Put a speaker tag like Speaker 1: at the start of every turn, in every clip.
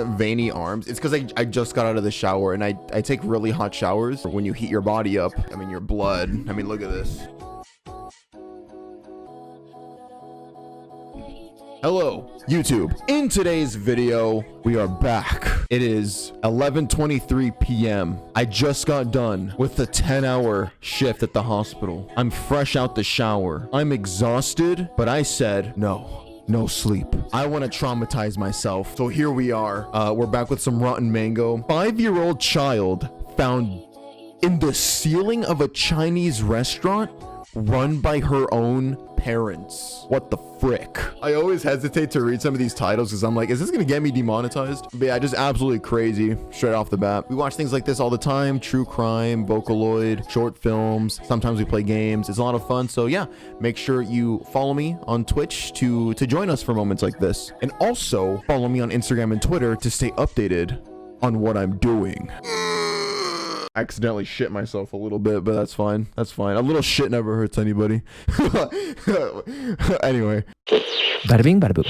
Speaker 1: veiny arms. It's because I just got out of the shower, and I take really hot showers. When you heat your body up, I mean your blood. I mean, look at this. Hello, YouTube. In today's video, we are back. It is 11:23 p.m. I just got done with the 10-hour shift at the hospital. I'm fresh out the shower. I'm exhausted, but I said no sleep. I want to traumatize myself. So here we are. We're back with some rotten mango. 5-year-old child found in the ceiling of a Chinese restaurant run by her own parents. What the frick? I always hesitate to read some of these titles because I'm like, is this gonna get me demonetized? But yeah, just absolutely crazy straight off the bat. We watch things like this all the time: true crime, Vocaloid, short films. Sometimes we play games. It's a lot of fun. So yeah, make sure you follow me on Twitch to join us for moments like this, and also follow me on Instagram and Twitter to stay updated on what I'm doing. Accidentally shit myself a little bit, but that's fine. That's fine. A little shit never hurts anybody. Anyway.
Speaker 2: Bada bing, bada boom.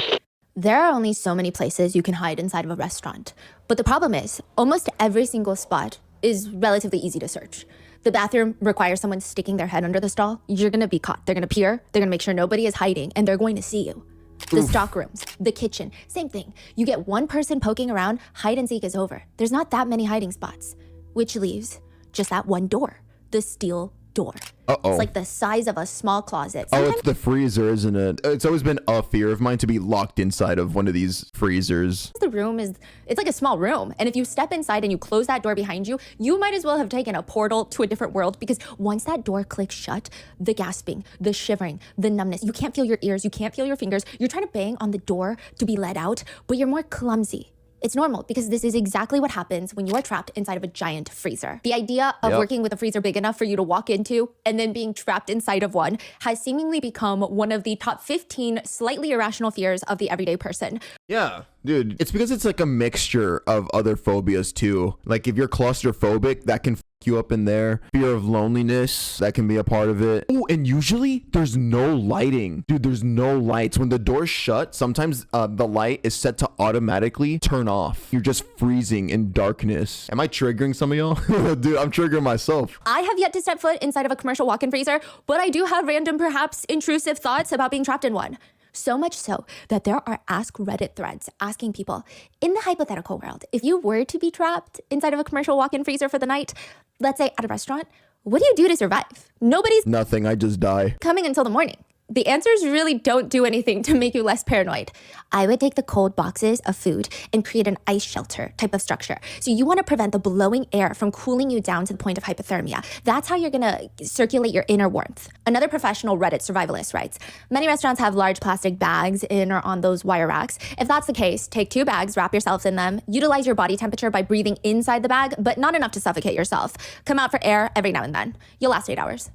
Speaker 3: There are only so many places you can hide inside of a restaurant. But the problem is, almost every single spot is relatively easy to search. The bathroom requires someone sticking their head under the stall. You're gonna be caught. They're gonna peer. They're gonna make sure nobody is hiding, and they're going to see you. The stock rooms, the kitchen, same thing. You get one person poking around, hide and seek is over. There's not that many hiding spots, which leaves just that one door, the steel door. It's like the size of a small closet.
Speaker 1: It's the freezer, isn't it? It's always been a fear of mine to be locked inside of one of these freezers.
Speaker 3: The room it's like a small room. And if you step inside and you close that door behind you, you might as well have taken a portal to a different world, because once that door clicks shut, the gasping, the shivering, the numbness, you can't feel your ears, you can't feel your fingers. You're trying to bang on the door to be let out, but you're more clumsy. It's normal, because this is exactly what happens when you are trapped inside of a giant freezer. The idea of working with a freezer big enough for you to walk into and then being trapped inside of one has seemingly become one of the top 15 slightly irrational fears of the everyday person.
Speaker 1: Yeah, dude. It's because it's like a mixture of other phobias too. Like if you're claustrophobic, that can f you up in there. Fear of loneliness, that can be a part of it. Oh, and usually there's no lighting. Dude, there's no lights. When the door's shut, sometimes the light is set to automatically turn off. You're just freezing in darkness. Am I triggering some of y'all? Dude, I'm triggering myself.
Speaker 3: I have yet to step foot inside of a commercial walk-in freezer, but I do have random, perhaps intrusive thoughts about being trapped in one. So much so that there are Ask Reddit threads asking people, in the hypothetical world, if you were to be trapped inside of a commercial walk-in freezer for the night, let's say at a restaurant, what do you do to survive? Nobody's
Speaker 1: nothing, I just die.
Speaker 3: Coming until the morning. The answers really don't do anything to make you less paranoid. I would take the cold boxes of food and create an ice shelter type of structure. So you want to prevent the blowing air from cooling you down to the point of hypothermia. That's how you're going to circulate your inner warmth. Another professional Reddit survivalist writes, many restaurants have large plastic bags in or on those wire racks. If that's the case, take 2 bags, wrap yourselves in them, utilize your body temperature by breathing inside the bag, but not enough to suffocate yourself. Come out for air every now and then. You'll last 8 hours.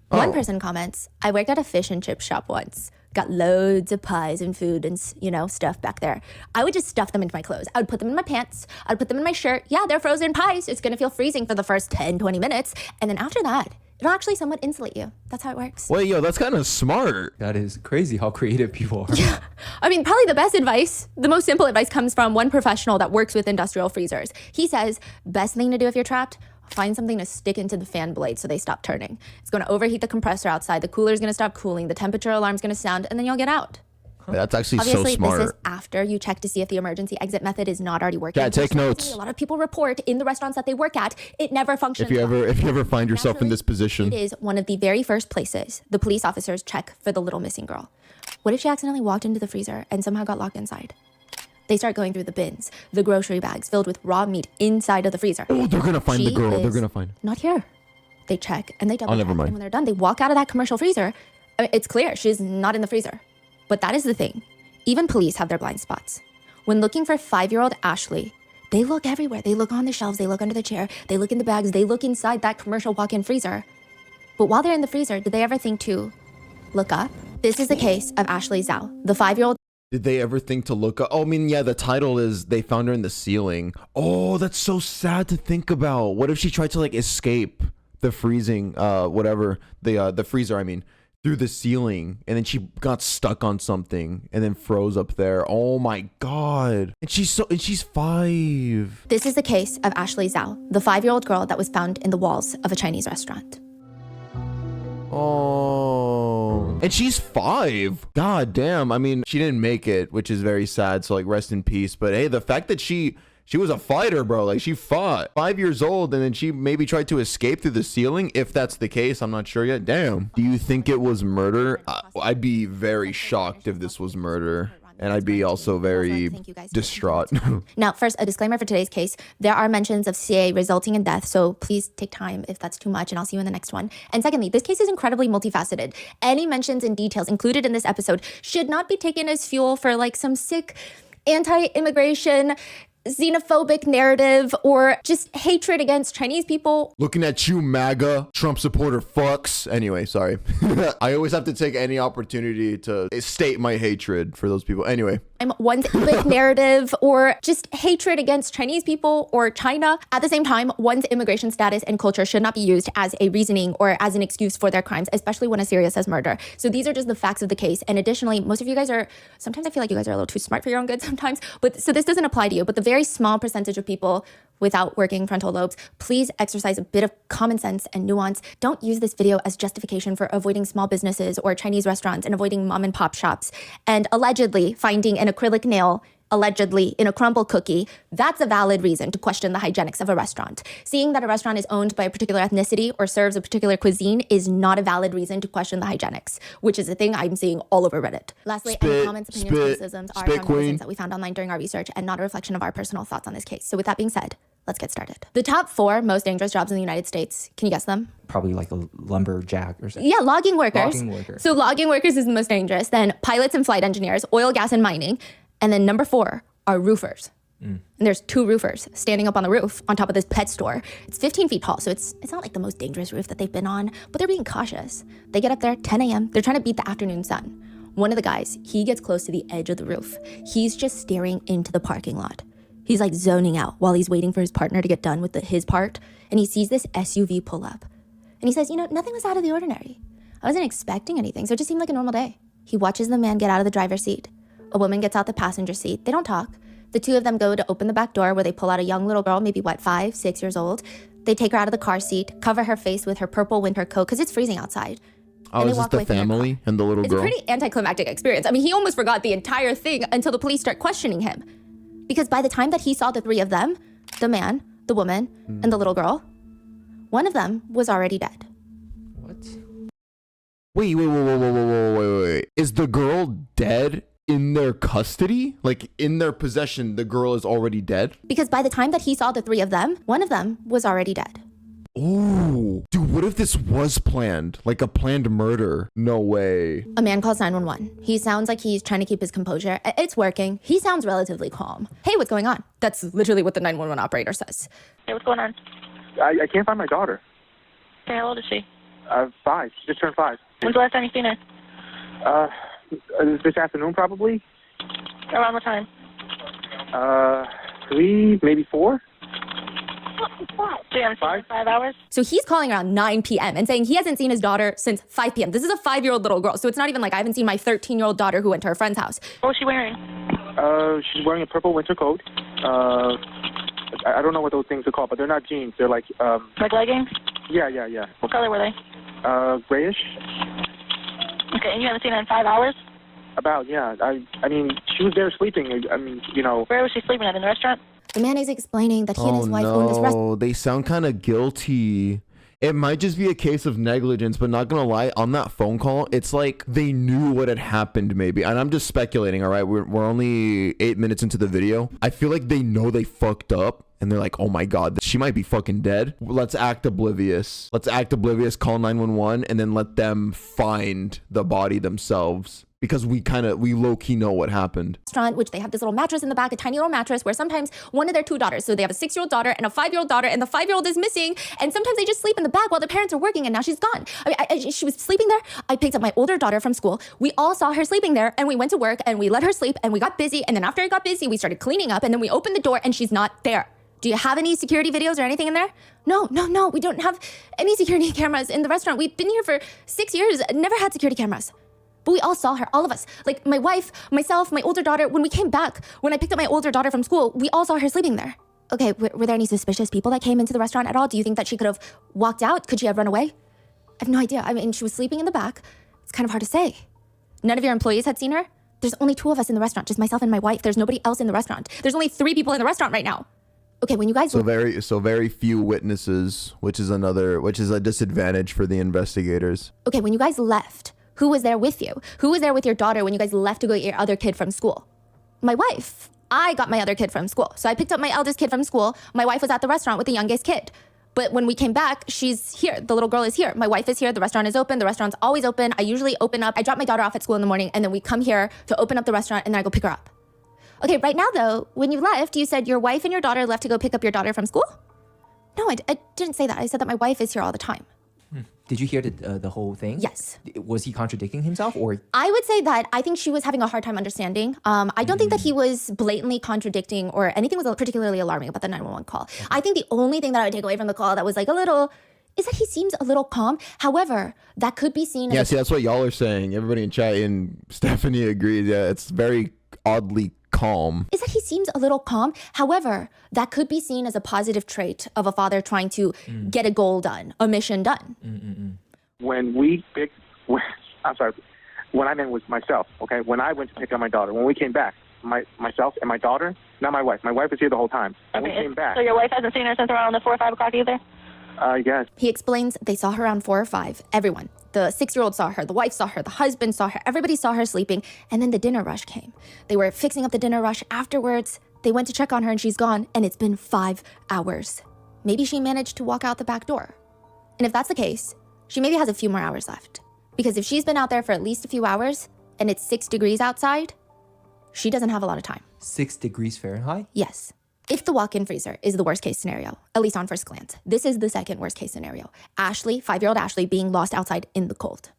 Speaker 3: One person comments, I worked at a fish and chip shop once. Got loads of pies and food and, stuff back there. I would just stuff them into my clothes. I would put them in my pants. I'd put them in my shirt. Yeah, they're frozen pies. It's gonna feel freezing for the first 10, 20 minutes. And then after that, it'll actually somewhat insulate you. That's how it works.
Speaker 1: Wait, yo, that's kind of smart.
Speaker 2: That is crazy how creative people are.
Speaker 3: Yeah, I mean, probably the best advice, the most simple advice comes from one professional that works with industrial freezers. He says, best thing to do if you're trapped, find something to stick into the fan blade so they stop turning. It's going to overheat the compressor outside. The cooler is going to stop cooling. The temperature alarm is going to sound, and then you'll get out.
Speaker 1: That's actually
Speaker 3: Obviously,
Speaker 1: so smart.
Speaker 3: This is after you check to see if the emergency exit method is not already working.
Speaker 1: Yeah, take notes.
Speaker 3: A lot of people report in the restaurants that they work at, it never functions.
Speaker 1: If you ever find yourself in this position.
Speaker 3: It is one of the very first places the police officers check for the little missing girl. What if she accidentally walked into the freezer and somehow got locked inside? They start going through the bins, the grocery bags filled with raw meat inside of the freezer.
Speaker 1: Oh, they're gonna find the girl. They're gonna find.
Speaker 3: Not here. They check and they double check.
Speaker 1: Never mind.
Speaker 3: And when they're done, they walk out of that commercial freezer. I mean, it's clear she's not in the freezer. But that is the thing. Even police have their blind spots. When looking for 5-year-old Ashley, they look everywhere. They look on the shelves. They look under the chair. They look in the bags. They look inside that commercial walk-in freezer. But while they're in the freezer, did they ever think to look up? This is the case of Ashley Zhao, the 5-year-old.
Speaker 1: Did they ever think to look up? Oh, I mean, yeah, the title is they found her in the ceiling. Oh, that's so sad to think about. What if she tried to like escape the freezing, whatever, the freezer, I mean, through the ceiling, and then she got stuck on something and then froze up there. Oh my God. And she's 5.
Speaker 3: This is the case of Ashley Zhao, the 5-year-old girl that was found in the walls of a Chinese restaurant.
Speaker 1: Oh, and she's 5. God damn. I mean, she didn't make it, which is very sad. So like, rest in peace. But hey, the fact that she was a fighter, bro. Like, she fought. 5 years old, and then she maybe tried to escape through the ceiling. If that's the case, I'm not sure yet. Damn. Do you think it was murder? I'd be very shocked if this was murder. And I'd be also very distraught.
Speaker 3: Now, first, a disclaimer for today's case. There are mentions of CA resulting in death, so please take time if that's too much, and I'll see you in the next one. And secondly, this case is incredibly multifaceted. Any mentions and details included in this episode should not be taken as fuel for like some sick anti-immigration, xenophobic narrative, or just hatred against Chinese people.
Speaker 1: Looking at you, MAGA, Trump supporter fucks. Anyway, sorry. I always have to take any opportunity to state my hatred for those people. Anyway.
Speaker 3: One's xenophobic narrative, or just hatred against Chinese people or China. At the same time, one's immigration status and culture should not be used as a reasoning or as an excuse for their crimes, especially when as serious as murder. So these are just the facts of the case. And additionally, most of you guys sometimes I feel like you guys are a little too smart for your own good sometimes. But so this doesn't apply to you, but the very small percentage of people without working frontal lobes, please exercise a bit of common sense and nuance. Don't use this video as justification for avoiding small businesses or Chinese restaurants and avoiding mom and pop shops. And allegedly finding an acrylic nail allegedly in a crumble cookie, that's a valid reason to question the hygienics of a restaurant. Seeing that a restaurant is owned by a particular ethnicity or serves a particular cuisine is not a valid reason to question the hygienics, which is a thing I'm seeing all over Reddit. Lastly, any comments, opinions, criticisms are from things that we found online during our research and not a reflection of our personal thoughts on this case. So with that being said, let's get started. The top 4 most dangerous jobs in the United States, can you guess them?
Speaker 2: Probably like a lumberjack or something.
Speaker 3: Yeah, logging workers.
Speaker 2: Logging workers.
Speaker 3: So logging workers is the most dangerous. Then pilots and flight engineers, oil, gas, and mining. And then number 4 are roofers. And there's 2 roofers standing up on the roof on top of this pet store. It's 15 feet tall, so it's not like the most dangerous roof that they've been on, but they're being cautious. They get up there 10 a.m. They're trying to beat the afternoon sun. One of the guys, he gets close to the edge of the roof. He's just staring into the parking lot. He's like zoning out while he's waiting for his partner to get done with his part. And he sees this SUV pull up. And he says, nothing was out of the ordinary. I wasn't expecting anything, so it just seemed like a normal day. He watches the man get out of the driver's seat. A woman gets out the passenger seat. They don't talk. The 2 of them go to open the back door where they pull out a young little girl, maybe 5, 6 years old. They take her out of the car seat, cover her face with her purple winter coat because it's freezing outside.
Speaker 1: Oh, is this the family and the little girl?
Speaker 3: It's a pretty anticlimactic experience. I mean, he almost forgot the entire thing until the police start questioning him. Because by the time that he saw the 3 of them, the man, the woman, and the little girl, one of them was already dead.
Speaker 2: What?
Speaker 1: Wait. Is the girl dead in their custody? Like, in their possession, the girl is already dead?
Speaker 3: Because by the time that he saw the 3 of them, one of them was already dead.
Speaker 1: Ooh. Dude, what if this was planned? Like a planned murder? No way.
Speaker 3: A man calls 911. He sounds like he's trying to keep his composure. It's working. He sounds relatively calm. Hey, what's going on? That's literally what the 911 operator says.
Speaker 4: Hey, what's going on?
Speaker 5: I can't find my daughter.
Speaker 4: Okay, how old is she?
Speaker 5: 5. She just turned 5.
Speaker 4: When's the last time you seen her?
Speaker 5: This afternoon, probably.
Speaker 4: Around what time?
Speaker 5: 3, maybe 4.
Speaker 4: So you haven't seen her in 5 hours?
Speaker 3: So he's calling around 9 p.m. and saying he hasn't seen his daughter since 5 p.m. This is a 5-year-old little girl, so it's not even like I haven't seen my 13-year-old daughter who went to her friend's house.
Speaker 4: What was she wearing?
Speaker 5: She's wearing a purple winter coat. I don't know what those things are called, but they're not jeans. They're like...
Speaker 4: Like leggings?
Speaker 5: Yeah.
Speaker 4: What color were they?
Speaker 5: Grayish.
Speaker 4: Okay, and you haven't seen her in 5 hours?
Speaker 5: About, yeah. I mean, she was there sleeping. I mean,
Speaker 4: Where was she sleeping at, in the restaurant?
Speaker 3: The man is explaining that he and his wife own this restaurant.
Speaker 1: Oh, they sound kind of guilty. It might just be a case of negligence, but not gonna lie, on that phone call, it's like they knew what had happened maybe. And I'm just speculating, all right? We're only 8 minutes into the video. I feel like they know they fucked up. And they're like, oh my God, she might be fucking dead. Let's act oblivious. Call 911, and then let them find the body themselves. Because we low-key know what happened.
Speaker 3: Restaurant, which they have this little mattress in the back, a tiny little mattress where sometimes one of their 2 daughters, so they have a 6-year-old daughter and a 5-year-old daughter, and the 5-year-old is missing, and sometimes they just sleep in the back while their parents are working, and now she's gone. I mean, she was sleeping there. I picked up my older daughter from school. We all saw her sleeping there, and we went to work, and we let her sleep, and we got busy, and then after I got busy, we started cleaning up, and then we opened the door, and she's not there. Do you have any security videos or anything in there? No, we don't have any security cameras in the restaurant. We've been here for 6 years, never had security cameras. But we all saw her, all of us. Like my wife, myself, my older daughter. When we came back, when I picked up my older daughter from school, we all saw her sleeping there. Okay, were there any suspicious people that came into the restaurant at all? Do you think that she could have walked out? Could she have run away? I have no idea. I mean, she was sleeping in the back. It's kind of hard to say. None of your employees had seen her? There's only 2 of us in the restaurant, just myself and my wife. There's nobody else in the restaurant. There's only 3 people in the restaurant right now. Okay, when you guys...
Speaker 1: So very few witnesses, which is a disadvantage for the investigators.
Speaker 3: Okay, when you guys left, who was there with you? Who was there with your daughter when you guys left to go get your other kid from school? My wife. I got my other kid from school. So I picked up my eldest kid from school. My wife was at the restaurant with the youngest kid. But when we came back, she's here. The little girl is here. My wife is here. The restaurant is open. The restaurant's always open. I usually open up. I drop my daughter off at school in the morning, and then we come here to open up the restaurant, and then I go pick her up. Okay, right now though, when you left, you said your wife and your daughter left to go pick up your daughter from school? No, I didn't say that. I said that my wife is here all the time.
Speaker 2: Did you hear the whole thing?
Speaker 3: Yes.
Speaker 2: Was he contradicting himself or?
Speaker 3: I would say that I think she was having a hard time understanding. I don't think that he was blatantly contradicting or anything was particularly alarming about the 911 call. I think the only thing that I would take away from the call that was like a little, is that he seems a little calm. However, that could be seen as...
Speaker 1: Yeah, see, that's what y'all are saying. Everybody in chat and Stephanie agrees. Yeah, it's very oddly calm.
Speaker 3: Is that he seems a little calm. However, that could be seen as a positive trait of a father trying to get a goal done, a mission done.
Speaker 5: When I meant with myself, okay? When I went to pick up my daughter, when we came back, myself and my daughter, not my wife. My wife was here the whole time. When we came back.
Speaker 4: So your wife hasn't seen her since around the 4 or 5 o'clock either?
Speaker 5: Yes.
Speaker 3: He explains they saw her around 4 or 5. Everyone. The 6-year-old saw her, the wife saw her, the husband saw her, everybody saw her sleeping, and then the dinner rush came. They were fixing up the dinner rush. Afterwards, they went to check on her and she's gone, and it's been 5 hours. Maybe she managed to walk out the back door. And if that's the case, she maybe has a few more hours left. Because if she's been out there for at least a few hours, and it's 6 degrees outside, she doesn't have a lot of time.
Speaker 2: 6 degrees Fahrenheit?
Speaker 3: Yes. If the walk-in freezer is the worst case scenario, at least on first glance, this is the second worst case scenario. Ashley, 5-year-old Ashley, being lost outside in the cold.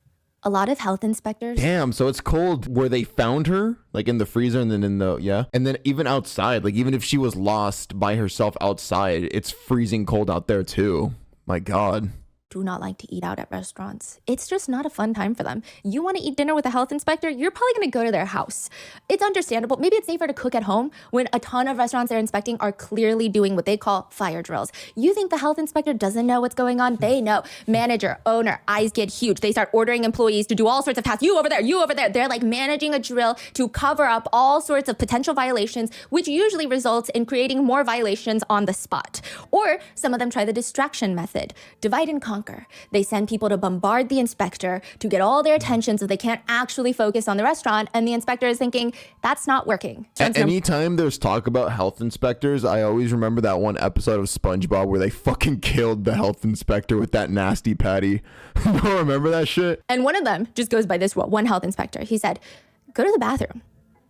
Speaker 3: A lot of health inspectors...
Speaker 1: Damn, so it's cold where they found her, like in the freezer and then in the, yeah. And then even outside, like even if she was lost by herself outside, it's freezing cold out there too. My God.
Speaker 3: Do not like to eat out at restaurants. It's just not a fun time for them. You want to eat dinner with a health inspector, you're probably going to go to their house. It's understandable. Maybe it's safer to cook at home when a ton of restaurants they're inspecting are clearly doing what they call fire drills. You think the health inspector doesn't know what's going on? They know. Manager, owner, eyes get huge. They start ordering employees to do all sorts of tasks. You over there, you over there. They're like managing a drill to cover up all sorts of potential violations, which usually results in creating more violations on the spot. Or some of them try the distraction method. Divide and conquer. They send people to bombard the inspector to get all their attention so they can't actually focus on the restaurant, and the inspector is thinking, that's not working.
Speaker 1: Anytime there's talk about health inspectors, I always remember that one episode of SpongeBob where they fucking killed the health inspector with that nasty patty. You don't remember that shit?
Speaker 3: And one of them just goes by this rule. One health inspector, he said, go to the bathroom.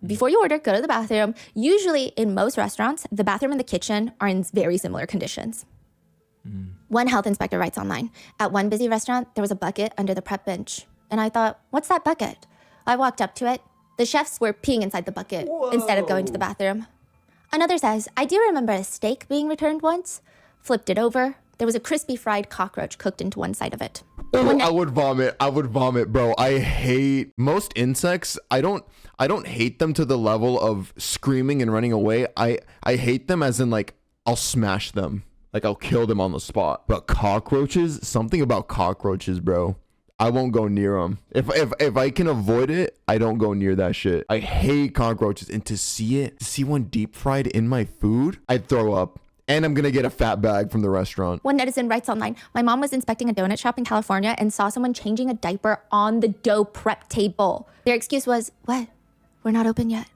Speaker 3: Before you order, go to the bathroom. Usually in most restaurants, the bathroom and the kitchen are in very similar conditions. One health inspector writes online, at one busy restaurant, there was a bucket under the prep bench. And I thought, what's that bucket? I walked up to it. The chefs were peeing inside the bucket instead of going to the bathroom. Another says, I do remember a steak being returned once. Flipped it over. There was a crispy fried cockroach cooked into one side of it.
Speaker 1: I would vomit, bro. I hate most insects. I don't hate them to the level of screaming and running away. I hate them as in like, I'll smash them. Like I'll kill them on the spot. But cockroaches, something about cockroaches, bro. I won't go near them. If I can avoid it, I don't go near that shit. I hate cockroaches, and to see one deep fried in my food, I'd throw up. And I'm gonna get a fat bag from the restaurant.
Speaker 3: One netizen writes online, my mom was inspecting a donut shop in California and saw someone changing a diaper on the dough prep table. Their excuse was, what? We're not open yet.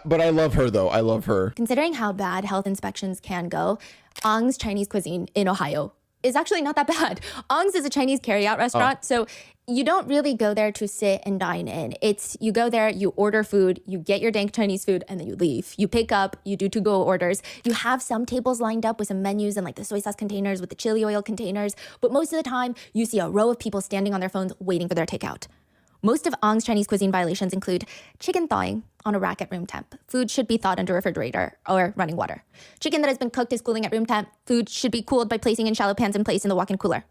Speaker 1: But I love her though. I love her.
Speaker 3: Considering how bad health inspections can go, Ong's Chinese cuisine in Ohio is actually not that bad. Ong's is a Chinese carryout restaurant, so you don't really go there to sit and dine in. It's you go there, you order food, you get your dank Chinese food, and then you leave. You pick up, you do to-go orders. You have some tables lined up with some menus and like the soy sauce containers with the chili oil containers, but most of the time, you see a row of people standing on their phones waiting for their takeout. Most of Ong's Chinese cuisine violations include chicken thawing on a rack at room temp. Food should be thawed under a refrigerator or running water. Chicken that has been cooked is cooling at room temp. Food should be cooled by placing in shallow pans and placed in the walk-in cooler.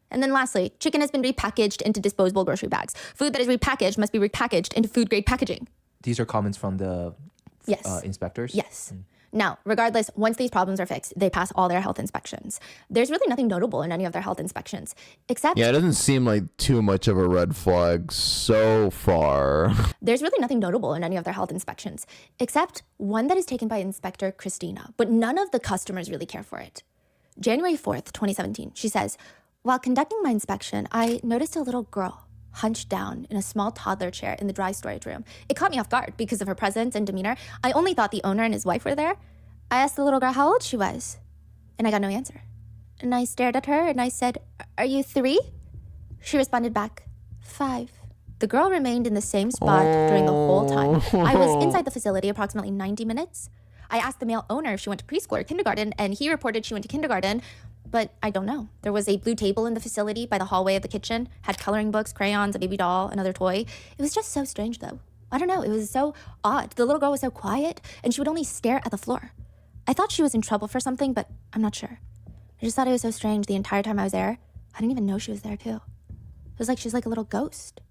Speaker 3: And then lastly, chicken has been repackaged into disposable grocery bags. Food that is repackaged must be repackaged into food-grade packaging.
Speaker 2: These are comments from the inspectors?
Speaker 3: Yes. Now, regardless, once these problems are fixed, they pass all their health inspections. There's really nothing notable in any of their health inspections, except...
Speaker 1: Yeah, it doesn't seem like too much of a red flag so far.
Speaker 3: There's really nothing notable in any of their health inspections, except one that is taken by Inspector Christina, but none of the customers really care for it. January 4th, 2017, she says, while conducting my inspection, I noticed a little girl hunched down in a small toddler chair in the dry storage room. It caught me off guard because of her presence and demeanor. I only thought the owner and his wife were there. I asked the little girl how old she was, and I got no answer. And I stared at her and I said, "Are you 3?" She responded back, 5. The girl remained in the same spot during the whole time. I was inside the facility approximately 90 minutes. I asked the male owner if she went to preschool or kindergarten, and he reported she went to kindergarten, but I don't know. There was a blue table in the facility by the hallway of the kitchen, had coloring books, crayons, a baby doll, another toy. It was just so strange, though. I don't know, it was so odd. The little girl was so quiet, and she would only stare at the floor. I thought she was in trouble for something, but I'm not sure. I just thought it was so strange the entire time I was there. I didn't even know she was there, too. It was like she's like a little ghost.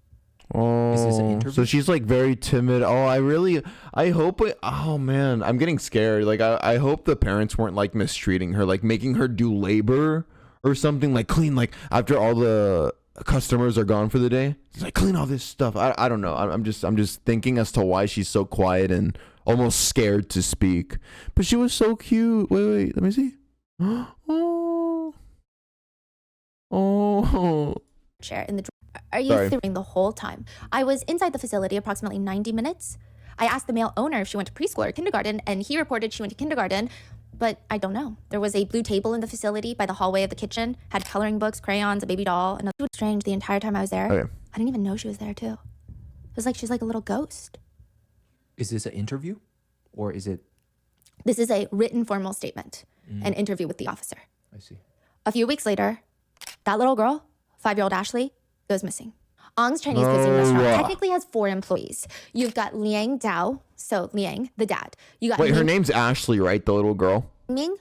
Speaker 1: Oh,
Speaker 2: Is this an interview?
Speaker 1: so she's like very timid. I hope oh man, I'm getting scared. Like I hope the parents weren't like mistreating her, like making her do labor or something, like clean, like after all the customers are gone for the day. It's like clean all this stuff. I don't know. I'm just thinking as to why she's so quiet and almost scared to speak. But she was so cute. Wait, let me see. Oh.
Speaker 3: Chair in the Are you throwing the whole time? I was inside the facility approximately 90 minutes. I asked the male owner if she went to preschool or kindergarten, and he reported she went to kindergarten, but I don't know. There was a blue table in the facility by the hallway of the kitchen, had coloring books, crayons, a baby doll, and it was strange the entire time I was there.
Speaker 1: Okay.
Speaker 3: I didn't even know she was there, too. It was like she's like a little ghost.
Speaker 2: Is this an interview? Or is it...
Speaker 3: This is a written formal statement, an interview with the officer.
Speaker 2: I see.
Speaker 3: A few weeks later, that little girl, 5-year-old Ashley, goes missing. Ong's Chinese cuisine restaurant technically has 4 employees. You've got Liang Dao, so Liang, the dad. You got
Speaker 1: Wait, her name's Ashley, right? The little girl.
Speaker 3: Ming.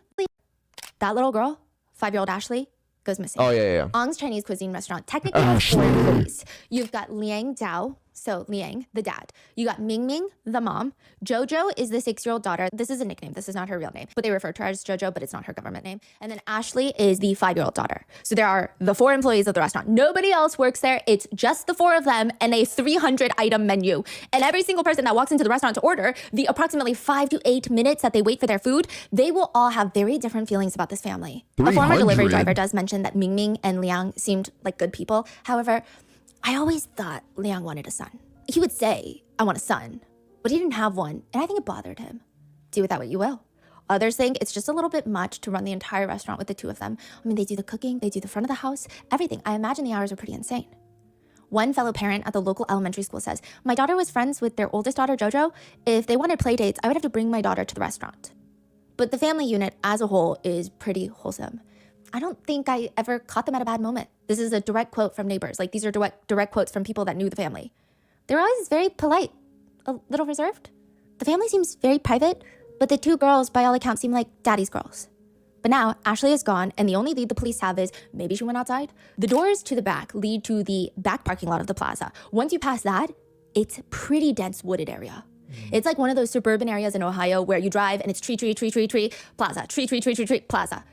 Speaker 3: That little girl, 5-year-old Ashley, goes missing.
Speaker 1: Oh yeah.
Speaker 3: Ong's Chinese cuisine restaurant technically has 4 employees. You've got Liang Dao, so Liang, the dad. You got Ming, the mom. Jojo is the 6-year-old daughter. This is a nickname. This is not her real name, but they refer to her as Jojo, but it's not her government name. And then Ashley is the 5-year-old daughter. So there are the 4 employees of the restaurant. Nobody else works there. It's just the 4 of them and a 300-item menu. And every single person that walks into the restaurant to order, the approximately 5 to 8 minutes that they wait for their food, they will all have very different feelings about this family.
Speaker 1: 300?
Speaker 3: A former delivery driver does mention that Ming and Liang seemed like good people. However, I always thought Liang wanted a son. He would say, "I want a son," but he didn't have one, and I think it bothered him. Do with that what you will. Others think it's just a little bit much to run the entire restaurant with the 2 of them. I mean, they do the cooking, they do the front of the house, everything. I imagine the hours are pretty insane. One fellow parent at the local elementary school says, "My daughter was friends with their oldest daughter, Jojo. If they wanted play dates, I would have to bring my daughter to the restaurant." But the family unit as a whole is pretty wholesome. I don't think I ever caught them at a bad moment. This is a direct quote from neighbors. Like, these are direct quotes from people that knew the family. They're always very polite, a little reserved. The family seems very private, but the 2 girls, by all accounts, seem like daddy's girls. But now, Ashley is gone, and the only lead the police have is maybe she went outside. The doors to the back lead to the back parking lot of the plaza. Once you pass that, it's pretty dense wooded area. It's like one of those suburban areas in Ohio where you drive and it's tree, plaza, tree, plaza.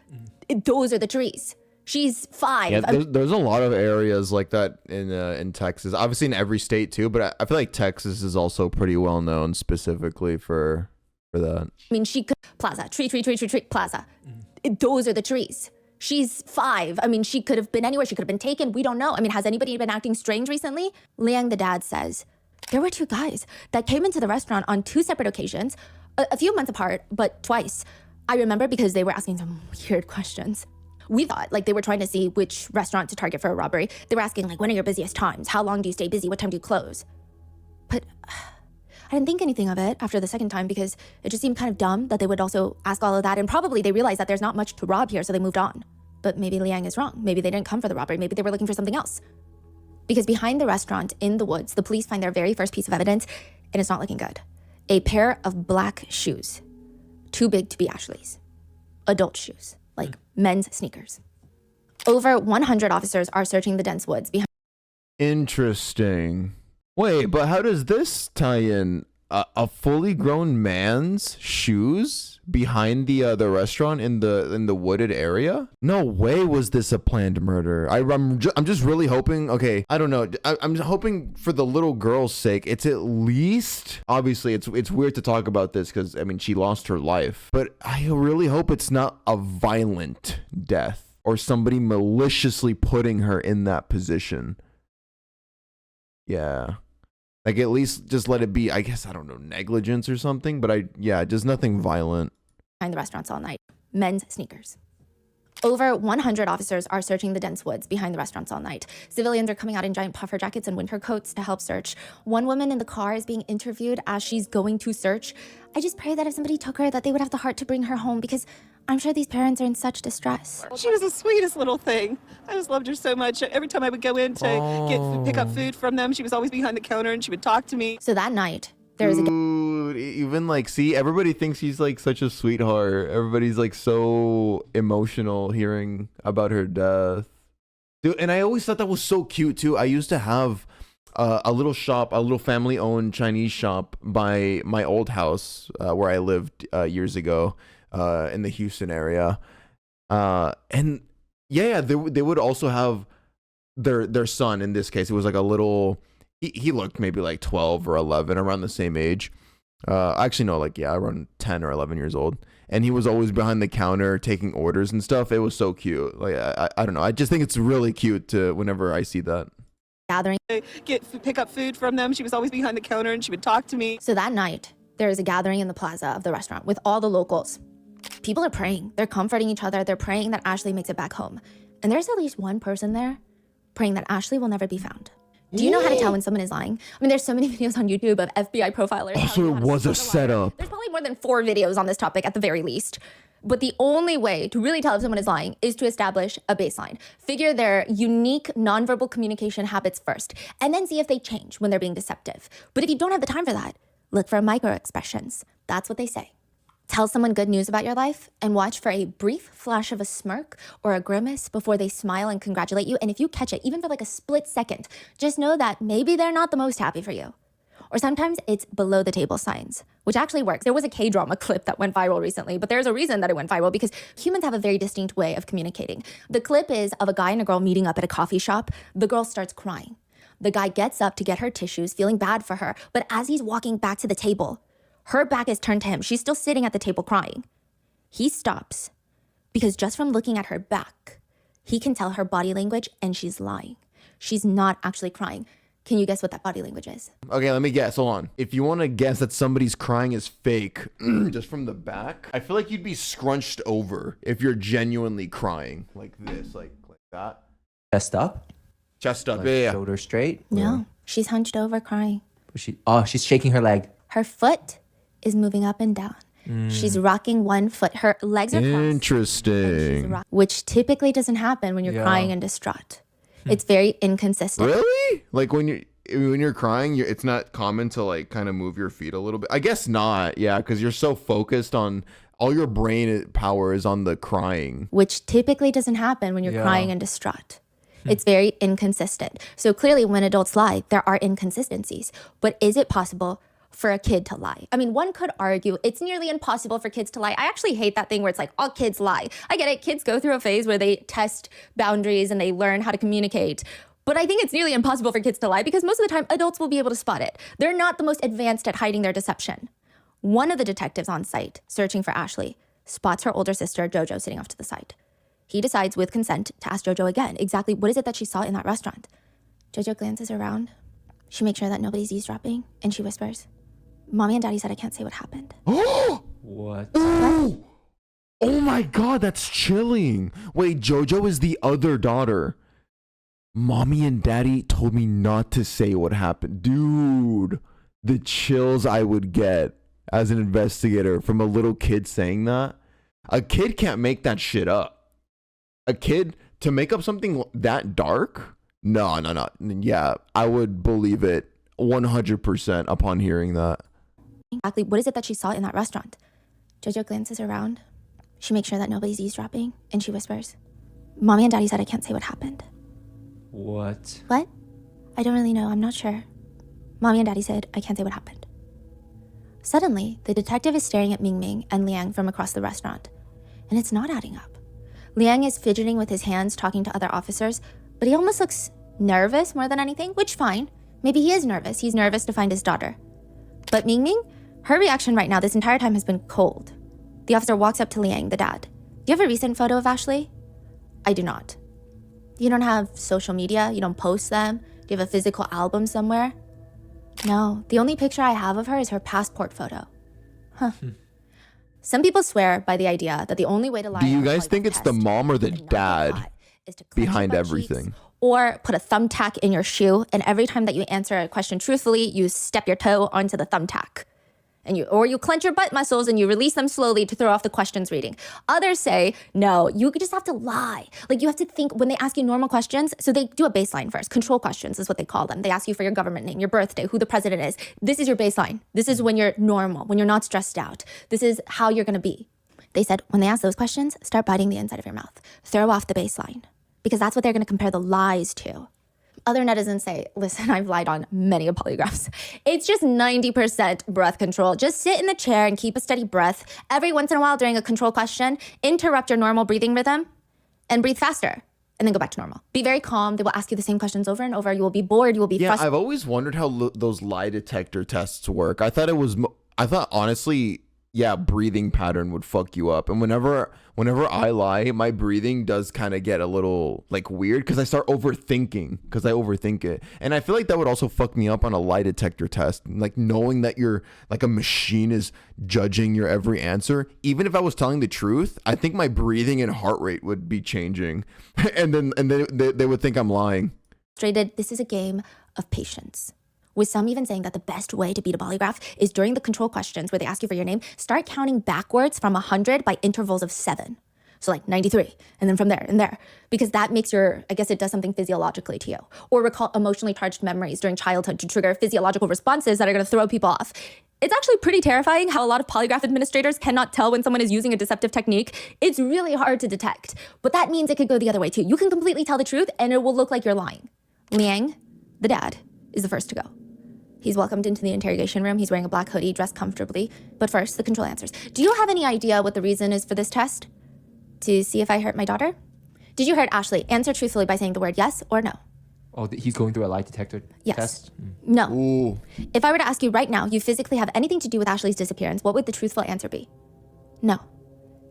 Speaker 3: Those are the trees. She's 5.
Speaker 1: Yeah, there's a lot of areas like that in Texas. Obviously in every state too, but I feel like Texas is also pretty well known specifically for that.
Speaker 3: I mean, she could plaza, tree, plaza. Those are the trees. She's 5. I mean, she could have been anywhere. She could have been taken. We don't know. I mean, has anybody been acting strange recently? Liang, the dad, says, there were 2 guys that came into the restaurant on 2 separate occasions, a few months apart, but twice. I remember because they were asking some weird questions. We thought like they were trying to see which restaurant to target for a robbery. They were asking like, when are your busiest times? How long do you stay busy? What time do you close? But I didn't think anything of it after the second time because it just seemed kind of dumb that they would also ask all of that. And probably they realized that there's not much to rob here, so they moved on. But maybe Liang is wrong. Maybe they didn't come for the robbery. Maybe they were looking for something else. Because behind the restaurant in the woods, the police find their very first piece of evidence, and it's not looking good. A pair of black shoes. Too big to be Ashley's. Adult shoes, like men's sneakers. Over 100 officers are searching the dense woods behind.
Speaker 1: Interesting. Wait, but how does this tie in? A fully grown man's shoes behind the restaurant in the wooded area? No way was this a planned murder. I'm just really hoping. Okay, I don't know. I'm hoping for the little girl's sake, it's at least. Obviously, it's weird to talk about this because I mean she lost her life, but I really hope it's not a violent death or somebody maliciously putting her in that position. Yeah. Like, at least just let it be, I guess, I don't know, negligence or something. But just nothing violent.
Speaker 3: Behind the restaurants all night. Men's sneakers. Over 100 officers are searching the dense woods behind the restaurants all night. Civilians are coming out in giant puffer jackets and winter coats to help search. One woman in the car is being interviewed as she's going to search. I just pray that if somebody took her, that they would have the heart to bring her home because I'm sure these parents are in such distress.
Speaker 6: She was the sweetest little thing. I just loved her so much. Every time I would go in to pick up food from them, she was always behind the counter and she would talk to me.
Speaker 3: So that night, there was a...
Speaker 1: Dude, even like, see, everybody thinks she's like such a sweetheart. Everybody's like so emotional hearing about her death. Dude, and I always thought that was so cute too. I used to have a little shop, a little family-owned Chinese shop by my old house where I lived years ago. In the Houston area, and they would also have their son. In this case, it was like a little. He looked maybe like 12 or 11, around the same age. Actually, no, like around 10 or 11 years old. And he was always behind the counter taking orders and stuff. It was so cute. Like I don't know. I just think it's really cute to whenever I see that.
Speaker 3: Gathering.
Speaker 6: Pick up food from them. She was always behind the counter and she would talk to me.
Speaker 3: So that night, there is a gathering in the plaza of the restaurant with all the locals. People are praying. They're comforting each other. They're praying that Ashley makes it back home. And there's at least one person there praying that Ashley will never be found. Do you know how to tell when someone is lying? I mean, there's so many videos on YouTube of FBI profilers.
Speaker 1: Also, it was a setup.
Speaker 3: There's probably more than 4 videos on this topic at the very least. But the only way to really tell if someone is lying is to establish a baseline. Figure their unique nonverbal communication habits first, and then see if they change when they're being deceptive. But if you don't have the time for that, look for micro expressions. That's what they say. Tell someone good news about your life and watch for a brief flash of a smirk or a grimace before they smile and congratulate you. And if you catch it, even for like a split second, just know that maybe they're not the most happy for you. Or sometimes it's below the table signs, which actually works. There was a K-drama clip that went viral recently, but there's a reason that it went viral because humans have a very distinct way of communicating. The clip is of a guy and a girl meeting up at a coffee shop. The girl starts crying. The guy gets up to get her tissues, feeling bad for her. But as he's walking back to the table, her back is turned to him. She's still sitting at the table crying. He stops because just from looking at her back, he can tell her body language and she's lying. She's not actually crying. Can you guess what that body language is?
Speaker 1: Okay, let me guess. Hold on. If you want to guess that somebody's crying is fake, just from the back, I feel like you'd be scrunched over if you're genuinely crying like this, like that.
Speaker 2: Chest up?
Speaker 1: Chest up,
Speaker 2: Like
Speaker 1: yeah.
Speaker 2: shoulder straight?
Speaker 3: No, she's hunched over crying.
Speaker 2: She's shaking her leg.
Speaker 3: Her foot is moving up and down. She's rocking one foot. Her legs are crossed.
Speaker 1: Interesting.
Speaker 3: Which typically doesn't happen when you're crying and distraught. It's very inconsistent.
Speaker 1: Really? Like when you're crying, it's not common to like kind of move your feet a little bit. I guess not. Yeah, because you're so focused on all your brain power is on the crying.
Speaker 3: Which typically doesn't happen when you're crying and distraught. It's very inconsistent. So clearly when adults lie, there are inconsistencies. But is it possible for a kid to lie? I mean, one could argue it's nearly impossible for kids to lie. I actually hate that thing where it's like, all kids lie. I get it. Kids go through a phase where they test boundaries and they learn how to communicate. But I think it's nearly impossible for kids to lie because most of the time adults will be able to spot it. They're not the most advanced at hiding their deception. One of the detectives on site searching for Ashley spots her older sister, Jojo, sitting off to the side. He decides with consent to ask Jojo again, exactly what is it that she saw in that restaurant? Jojo glances around. She makes sure that nobody's eavesdropping and she whispers, "Mommy and Daddy said I can't say what happened."
Speaker 2: What?
Speaker 1: Oh my God, that's chilling. Wait, Jojo is the other daughter. Mommy and daddy told me not to say what happened. Dude, the chills I would get as an investigator from a little kid saying that. A kid can't make that shit up. A kid to make up something that dark? No. Yeah, I would believe it 100% upon hearing that.
Speaker 3: Exactly what is it that she saw in that restaurant? Jojo glances around. She makes sure that nobody's eavesdropping, and she whispers, Mommy and Daddy said I can't say what happened.
Speaker 2: What?
Speaker 3: What? I don't really know. I'm not sure. Mommy and Daddy said I can't say what happened. Suddenly, the detective is staring at Ming Ming and Liang from across the restaurant, and it's not adding up. Liang is fidgeting with his hands, talking to other officers, but he almost looks nervous more than anything, which fine. Maybe he is nervous. He's nervous to find his daughter. But Ming Ming, her reaction right now this entire time has been cold. The officer walks up to Liang, the dad. Do you have a recent photo of Ashley? I do not. You don't have social media? You don't post them? Do you have a physical album somewhere? No, the only picture I have of her is her passport photo. Huh. Some people swear by the idea that the only way to lie.
Speaker 1: Do you
Speaker 3: on a
Speaker 1: guys think it's the
Speaker 3: test
Speaker 1: mom or the
Speaker 3: and not get
Speaker 1: dad
Speaker 3: caught is to clench your
Speaker 1: behind
Speaker 3: butt
Speaker 1: everything?
Speaker 3: cheeks, or put a thumbtack in your shoe, and every time that you answer a question truthfully, you step your toe onto the thumbtack. And you clench your butt muscles and you release them slowly to throw off the questions reading. Others say, no, you just have to lie. Like you have to think when they ask you normal questions. So they do a baseline first. Control questions is what they call them. They ask you for your government name, your birthday, who the president is. This is your baseline. This is when you're normal, when you're not stressed out. This is how you're gonna be. They said, when they ask those questions, start biting the inside of your mouth. Throw off the baseline. Because that's what they're gonna compare the lies to. Other netizens say, listen, I've lied on many polygraphs. It's just 90% breath control. Just sit in the chair and keep a steady breath. Every once in a while during a control question, interrupt your normal breathing rhythm and breathe faster and then go back to normal. Be very calm. They will ask you the same questions over and over. You will be bored. You will be frustrated.
Speaker 1: I've always wondered how those lie detector tests work. I thought honestly, yeah, breathing pattern would fuck you up. And whenever I lie, my breathing does kind of get a little like weird because I start overthinking because I overthink it. And I feel like that would also fuck me up on a lie detector test. Like knowing that you're like a machine is judging your every answer. Even if I was telling the truth, I think my breathing and heart rate would be changing. and then they would think I'm lying.
Speaker 3: This is a game of patience. With some even saying that the best way to beat a polygraph is during the control questions where they ask you for your name, start counting backwards from 100 by intervals of 7. So like 93, and then from there and there. Because that makes I guess it does something physiologically to you. Or recall emotionally charged memories during childhood to trigger physiological responses that are gonna throw people off. It's actually pretty terrifying how a lot of polygraph administrators cannot tell when someone is using a deceptive technique. It's really hard to detect. But that means it could go the other way too. You can completely tell the truth and it will look like you're lying. Liang, the dad, is the first to go. He's welcomed into the interrogation room. He's wearing a black hoodie, dressed comfortably. But first, the control answers. Do you have any idea what the reason is for this test? To see if I hurt my daughter? Did you hurt Ashley? Answer truthfully by saying the word yes or no.
Speaker 2: Oh, he's going through a lie detector
Speaker 3: Yes.
Speaker 2: test?
Speaker 3: No.
Speaker 1: Ooh.
Speaker 3: If I were to ask you right now, you physically have anything to do with Ashley's disappearance, what would the truthful answer be? No.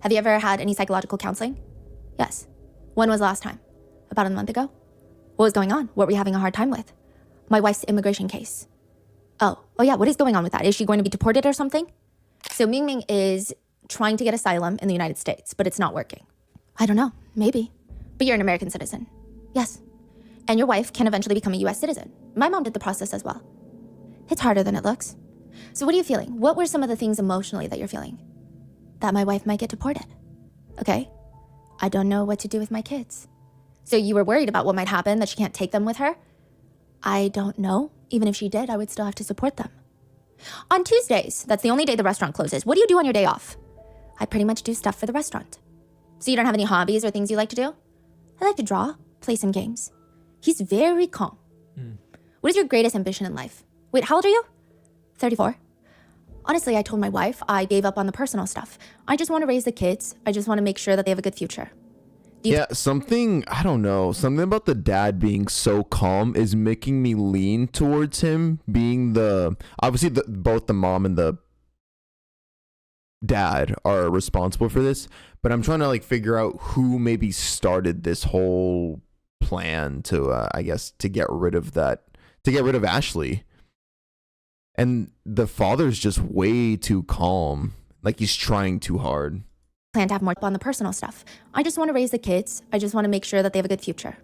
Speaker 3: Have you ever had any psychological counseling? Yes. When was the last time? About a month ago? What was going on? What were you having a hard time with? My wife's immigration case. Oh yeah, what is going on with that? Is she going to be deported or something? So Ming Ming is trying to get asylum in the United States, but it's not working. I don't know, maybe. But you're an American citizen. Yes. And your wife can eventually become a US citizen. My mom did the process as well. It's harder than it looks. So what are you feeling? What were some of the things emotionally that you're feeling? That my wife might get deported. Okay. I don't know what to do with my kids. So you were worried about what might happen, that she can't take them with her? I don't know. Even if she did, I would still have to support them. On Tuesdays, that's the only day the restaurant closes. What do you do on your day off? I pretty much do stuff for the restaurant. So you don't have any hobbies or things you like to do? I like to draw, play some games. He's very calm. What is your greatest ambition in life? Wait, how old are you? 34. Honestly, I told my wife I gave up on the personal stuff. I just want to raise the kids. I just want to make sure that they have a good future.
Speaker 1: Yeah, I don't know, something about the dad being so calm is making me lean towards him being obviously both the mom and the dad are responsible for this, but I'm trying to like figure out who maybe started this whole plan to I guess to get rid of Ashley. And the father's just way too calm, like he's trying too hard.
Speaker 3: plan to have more on the personal stuff. I just want to raise the kids. I just want to make sure that they have a good future.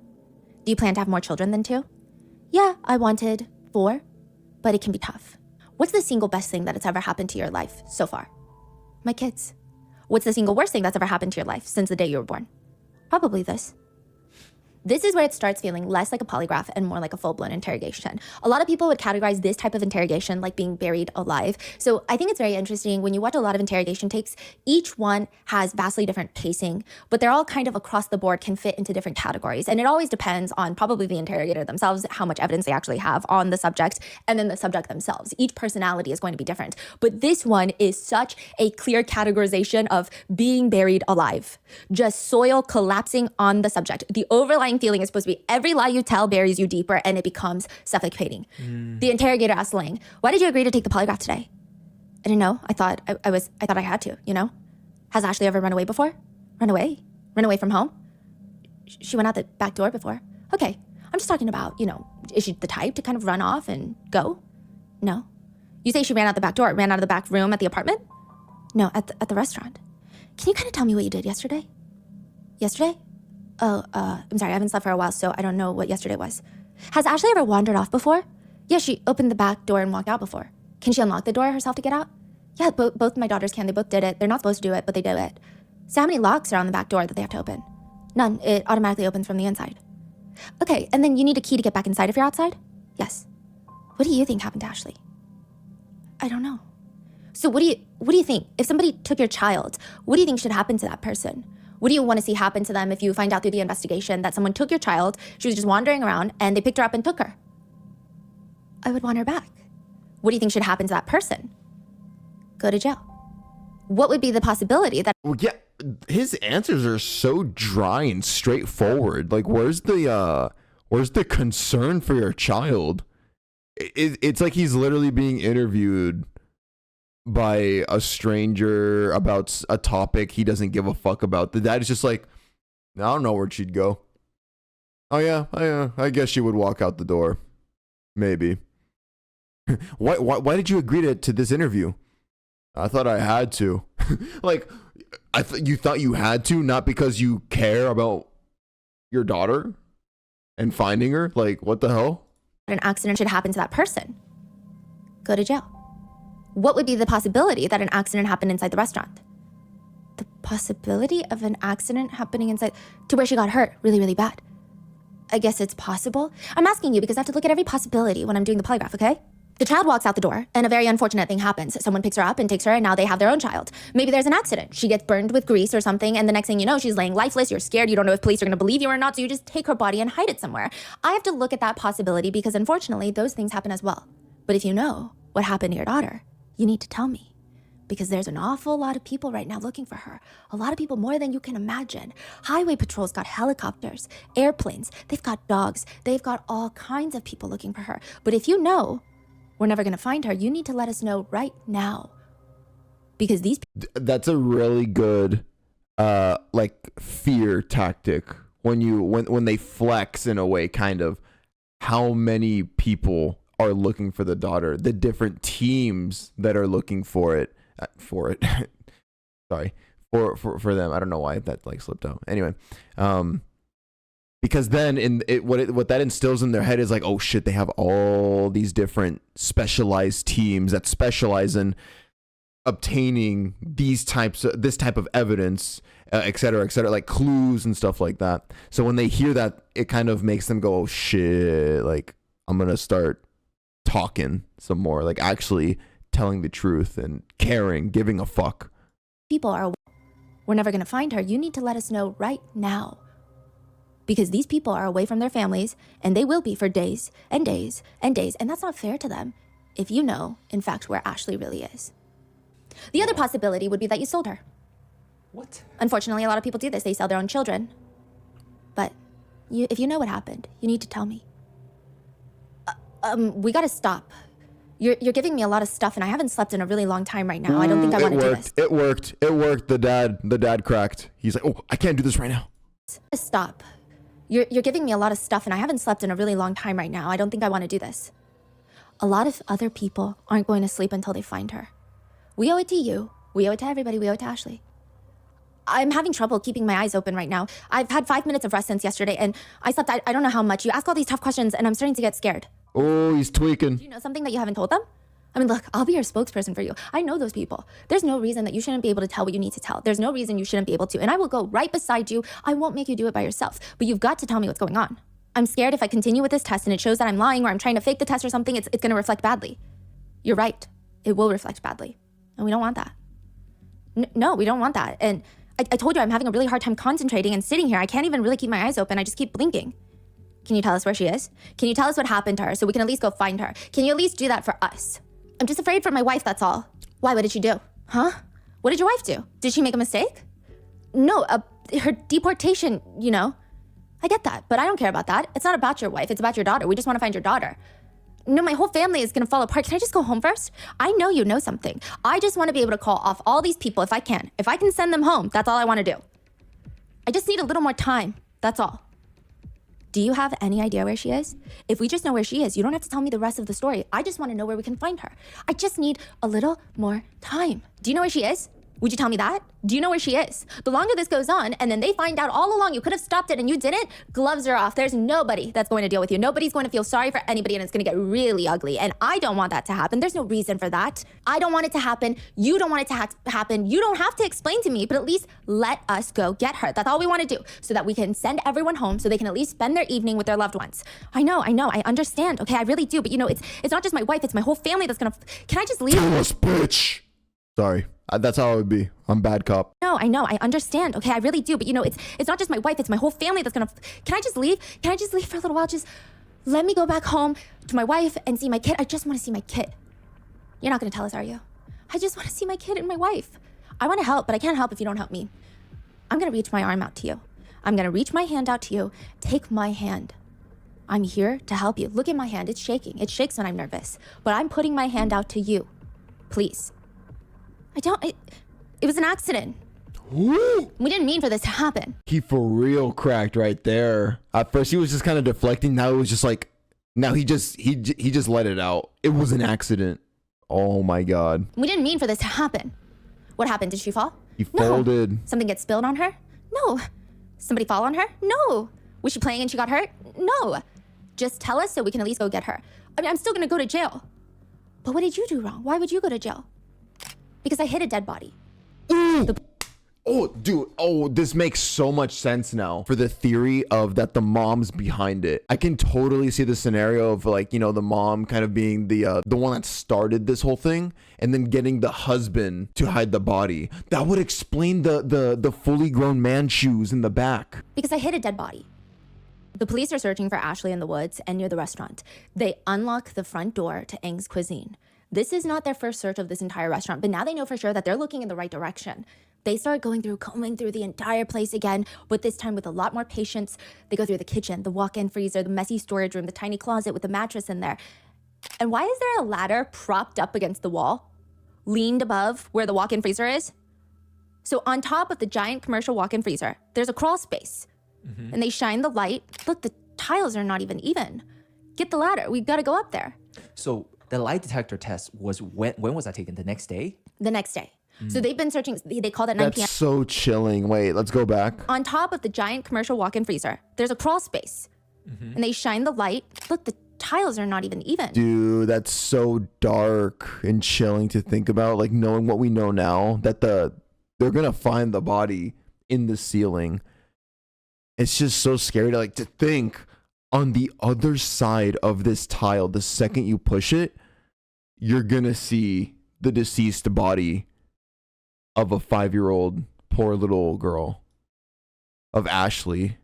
Speaker 3: Do you plan to have more children than 2? Yeah, I wanted 4, but it can be tough. What's the single best thing that has ever happened to your life so far? My kids. What's the single worst thing that's ever happened to your life since the day you were born? Probably this. This is where it starts feeling less like a polygraph and more like a full-blown interrogation. A lot of people would categorize this type of interrogation like being buried alive. So I think it's very interesting when you watch a lot of interrogation tapes, each one has vastly different pacing, but they're all kind of across the board can fit into different categories. And it always depends on probably the interrogator themselves, how much evidence they actually have on the subject, and then the subject themselves. Each personality is going to be different. But this one is such a clear categorization of being buried alive. Just soil collapsing on the subject. The overlying feeling is supposed to be every lie you tell buries you deeper and it becomes suffocating. The interrogator asked Lang, "Why did you agree to take the polygraph today?" I didn't know. I thought I had to, you know? Has Ashley ever run away before? Run away? Run away from home? She went out the back door before. Okay. I'm just talking about, you know, is she the type to kind of run off and go? No. You say she ran out the back door, ran out of the back room at the apartment? No, at the restaurant. Can you kind of tell me what you did yesterday? Yesterday? Oh, I'm sorry, I haven't slept for a while, so I don't know what yesterday was. Has Ashley ever wandered off before? Yeah, she opened the back door and walked out before. Can she unlock the door herself to get out? Yeah, both my daughters can. They both did it. They're not supposed to do it, but they do it. So how many locks are on the back door that they have to open? None. It automatically opens from the inside. Okay, and then you need a key to get back inside if you're outside? Yes. What do you think happened to Ashley? I don't know. So what do you think? If somebody took your child, what do you think should happen to that person? What do you want to see happen to them if you find out through the investigation that someone took your child, she was just wandering around, and they picked her up and took her? I would want her back. What do you think should happen to that person? Go to jail. What would be the possibility that...
Speaker 1: Well, yeah, his answers are so dry and straightforward. Like, where's the concern for your child? It's like he's literally being interviewed by a stranger about a topic he doesn't give a fuck about. The dad is just like, I don't know where she'd go. Oh yeah, I guess she would walk out the door. Maybe. Why did you agree to this interview? I thought I had to. Like, you thought you had to, not because you care about your daughter and finding her? Like, what the hell?
Speaker 3: an accident should happen to that person? Go to jail. What would be the possibility that an accident happened inside the restaurant? The possibility of an accident happening inside to where she got hurt really, really bad. I guess it's possible. I'm asking you because I have to look at every possibility when I'm doing the polygraph, okay? The child walks out the door and a very unfortunate thing happens. Someone picks her up and takes her and now they have their own child. Maybe there's an accident. She gets burned with grease or something and the next thing you know, she's laying lifeless. You're scared. You don't know if police are going to believe you or not. So you just take her body and hide it somewhere. I have to look at that possibility because unfortunately those things happen as well. But if you know what happened to your daughter, you need to tell me. Because there's an awful lot of people right now looking for her. A lot of people, more than you can imagine. Highway patrol's got helicopters, airplanes, they've got dogs, they've got all kinds of people looking for her. But if you know we're never gonna find her, you need to let us know right now. Because these
Speaker 1: That's a really good like fear tactic when they flex in a way, kind of how many people are looking for the daughter, the different teams that are looking for it. Sorry, for them. I don't know why that like slipped out. Anyway, because then what that instills in their head is like, oh shit, they have all these different specialized teams that specialize in obtaining this type of evidence, et cetera, like clues and stuff like that. So when they hear that, it kind of makes them go, oh shit, like I'm gonna start talking some more, like actually telling the truth and caring, giving a fuck.
Speaker 3: people are, we're never gonna find her. You need to let us know right now. Because these people are away from their families and they will be for days and days and days. And that's not fair to them if you know, in fact, where Ashley really is. The other possibility would be that you sold her.
Speaker 2: What?
Speaker 3: Unfortunately, a lot of people do this. They sell their own children. But if you know what happened, you need to tell me. We gotta stop. You're giving me a lot of stuff and I haven't slept in a really long time right now. I don't think I want to do this.
Speaker 1: It worked. The dad cracked. He's like, oh, I can't do this right now.
Speaker 3: Stop. You're giving me a lot of stuff and I haven't slept in a really long time right now. I don't think I want to do this. A lot of other people aren't going to sleep until they find her. We owe it to you. We owe it to everybody. We owe it to Ashley. I'm having trouble keeping my eyes open right now. I've had 5 minutes of rest since yesterday, and I slept, I don't know how much. You ask all these tough questions, and I'm starting to get scared.
Speaker 1: Oh, he's tweaking.
Speaker 3: Do you know something that you haven't told them? I mean, look, I'll be your spokesperson for you. I know those people. There's no reason that you shouldn't be able to tell what you need to tell. There's no reason you shouldn't be able to. And I will go right beside you. I won't make you do it by yourself. But you've got to tell me what's going on. I'm scared if I continue with this test and it shows that I'm lying or I'm trying to fake the test or something, it's going to reflect badly. You're right. It will reflect badly. And we don't want that. No, we don't want that. And I told you I'm having a really hard time concentrating and sitting here. I can't even really keep my eyes open. I just keep blinking. Can you tell us where she is? Can you tell us what happened to her so we can at least go find her? Can you at least do that for us? I'm just afraid for my wife, that's all. Why? What did she do? Huh? What did your wife do? Did she make a mistake? No, her deportation, you know. I get that, but I don't care about that. It's not about your wife, it's about your daughter. We just want to find your daughter. No, my whole family is gonna fall apart. Can I just go home first? I know you know something. I just want to be able to call off all these people if I can. If I can send them home, that's all I want to do. I just need a little more time, that's all. Do you have any idea where she is? If we just know where she is, you don't have to tell me the rest of the story. I just want to know where we can find her. I just need a little more time. Do you know where she is? Would you tell me that? Do you know where she is? The longer this goes on, and then they find out all along you could have stopped it and you didn't, gloves are off. There's nobody that's going to deal with you. Nobody's going to feel sorry for anybody, and it's going to get really ugly. And I don't want that to happen. There's no reason for that. I don't want it to happen. You don't want it to happen. You don't have to explain to me, but at least let us go get her. That's all we want to do, so that we can send everyone home so they can at least spend their evening with their loved ones. I know, I understand. Okay, I really do. But you know, it's not just my wife, it's my whole family that's gonna... Can I just leave?
Speaker 1: Kill us, bitch. Sorry. That's how it would be. I'm bad cop.
Speaker 3: No, I know, I understand. Okay, I really do. But you know, it's not just my wife, it's my whole family that's gonna... Can I just leave? Can I just leave for a little while? Just let me go back home to my wife and see my kid. I just want to see my kid. You're not gonna tell us, are you? I just want to see my kid and my wife. I want to help, but I can't help if you don't help me. I'm gonna reach my arm out to you. I'm gonna reach my hand out to you. Take my hand. I'm here to help you. Look at my hand, it's shaking. It shakes when I'm nervous. But I'm putting my hand out to you. Please. It was an accident.
Speaker 1: Ooh.
Speaker 3: We didn't mean for this to happen.
Speaker 1: He for real cracked right there. At first he was just kind of deflecting. Now it was just like, now he just let it out. It was an accident. Oh my God.
Speaker 3: We didn't mean for this to happen. What happened? Did she fall?
Speaker 1: He folded.
Speaker 3: Something get spilled on her? No. Somebody fall on her? No. Was she playing and she got hurt? No. Just tell us so we can at least go get her. I mean, I'm still gonna go to jail. But what did you do wrong? Why would you go to jail? Because I hit a dead body.
Speaker 1: Ooh. Oh, dude. Oh, this makes so much sense now for the theory of that the mom's behind it. I can totally see the scenario of, like, you know, the mom kind of being the one that started this whole thing and then getting the husband to hide the body. That would explain the fully grown man shoes in the back.
Speaker 3: Because I hit a dead body. The police are searching for Ashley in the woods and near the restaurant. They unlock the front door to Eng's Cuisine. This is not their first search of this entire restaurant, but now they know for sure that they're looking in the right direction. They start combing through the entire place again, but this time with a lot more patience. They go through the kitchen, the walk-in freezer, the messy storage room, the tiny closet with the mattress in there. And why is there a ladder propped up against the wall, leaned above where the walk-in freezer is? So on top of the giant commercial walk-in freezer, there's a crawl space. Mm-hmm. And they shine the light. Look, the tiles are not even. Get the ladder. We've got to go up there.
Speaker 2: So the lie detector test was when was that taken? The next day?
Speaker 3: The next day. So they've been searching. They called at 9 p.m.
Speaker 1: That's so chilling. Wait, let's go back.
Speaker 3: On top of the giant commercial walk-in freezer, there's a crawl space. Mm-hmm. And they shine the light. Look, the tiles are not even.
Speaker 1: Dude, that's so dark and chilling to think about. Like, knowing what we know now, that they're gonna find the body in the ceiling. It's just so scary to think on the other side of this tile, the second you push it, you're gonna see the deceased body of a 5-year-old poor little girl, of Ashley.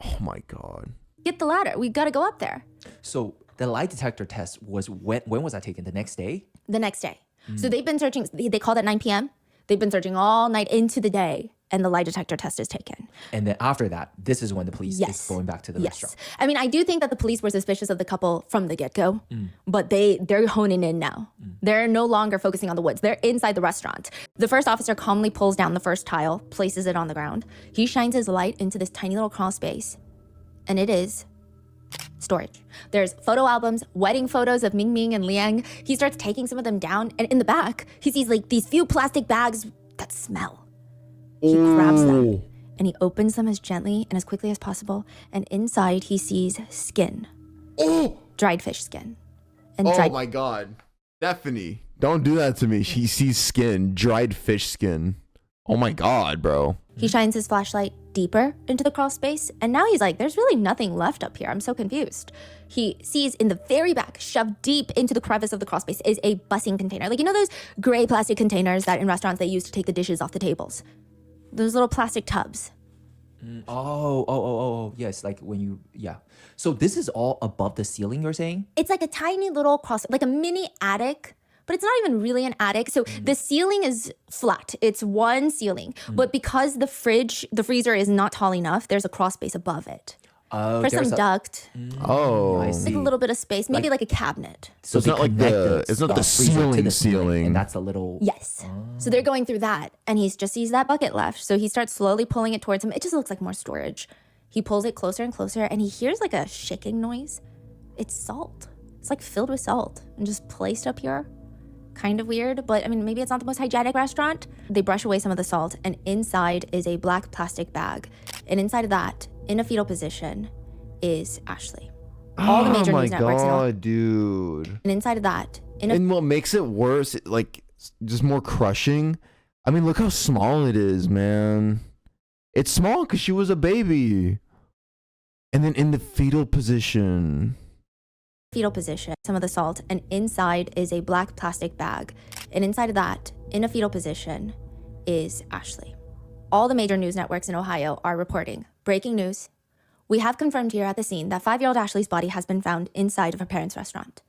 Speaker 1: Oh my God.
Speaker 3: Get the ladder. We've got to go up there.
Speaker 2: So the lie detector test was when was that taken? The next day?
Speaker 3: The next day. So they've been searching. They called at 9 p.m. They've been searching all night into the day, and the lie detector test is taken.
Speaker 2: And then after that, this is when the police is going back to the restaurant.
Speaker 3: I mean, I do think that the police were suspicious of the couple from the get-go, but they're honing in now. They're no longer focusing on the woods. They're inside the restaurant. The first officer calmly pulls down the first tile, places it on the ground. He shines his light into this tiny little crawl space, and it is storage. There's photo albums, wedding photos of Ming Ming and Liang. He starts taking some of them down, and in the back, he sees these few plastic bags that smell. He grabs them
Speaker 1: Oh.
Speaker 3: and he opens them as gently and as quickly as possible. And inside he sees skin,
Speaker 1: Oh.
Speaker 3: dried fish skin. And
Speaker 1: Oh
Speaker 3: dried
Speaker 1: my God. Stephanie, don't do that to me. She sees skin, dried fish skin. Oh my God, bro.
Speaker 3: He shines his flashlight deeper into the crawl space, and now he's like, there's really nothing left up here. I'm so confused. He sees in the very back, shoved deep into the crevice of the crawl space, is a bussing container. Like, you know those gray plastic containers that in restaurants they use to take the dishes off the tables? Those little plastic tubs.
Speaker 2: Yes, like when you, yeah. So this is all above the ceiling, you're saying?
Speaker 3: It's like a tiny little crawl space, like a mini attic, but it's not even really an attic. So the ceiling is flat. It's one ceiling. But because the freezer is not tall enough, there's a crawl space above it. For some duct,
Speaker 1: Oh.
Speaker 2: I
Speaker 3: like
Speaker 2: see.
Speaker 3: a little bit of space, maybe like a cabinet.
Speaker 2: So
Speaker 1: it's
Speaker 2: they
Speaker 1: not like
Speaker 2: connect
Speaker 1: the- it's not the
Speaker 2: freezer to
Speaker 1: ceiling.
Speaker 2: and that's a little.
Speaker 3: Yes. So they're going through that, and he just sees that bucket left. So he starts slowly pulling it towards him. It just looks like more storage. He pulls it closer and closer, and he hears like a shaking noise. It's salt. It's like filled with salt and just placed up here. Kind of weird, but I mean, maybe it's not the most hygienic restaurant. They brush away some of the salt, and inside is a black plastic bag. And inside of that, in a fetal position, is Ashley. All the major
Speaker 1: oh my
Speaker 3: news networks
Speaker 1: God, dude.
Speaker 3: and inside of that, in a
Speaker 1: And what makes it worse, like, just more crushing. I mean, look how small it is, man. It's small because she was a baby. And then in the fetal position.
Speaker 3: fetal position, some of the salt, and inside is a black plastic bag. And inside of that, in a fetal position, is Ashley. All the major news networks in Ohio are reporting breaking news. We have confirmed here at the scene that 5-year-old Ashley's body has been found inside of her parents' restaurant.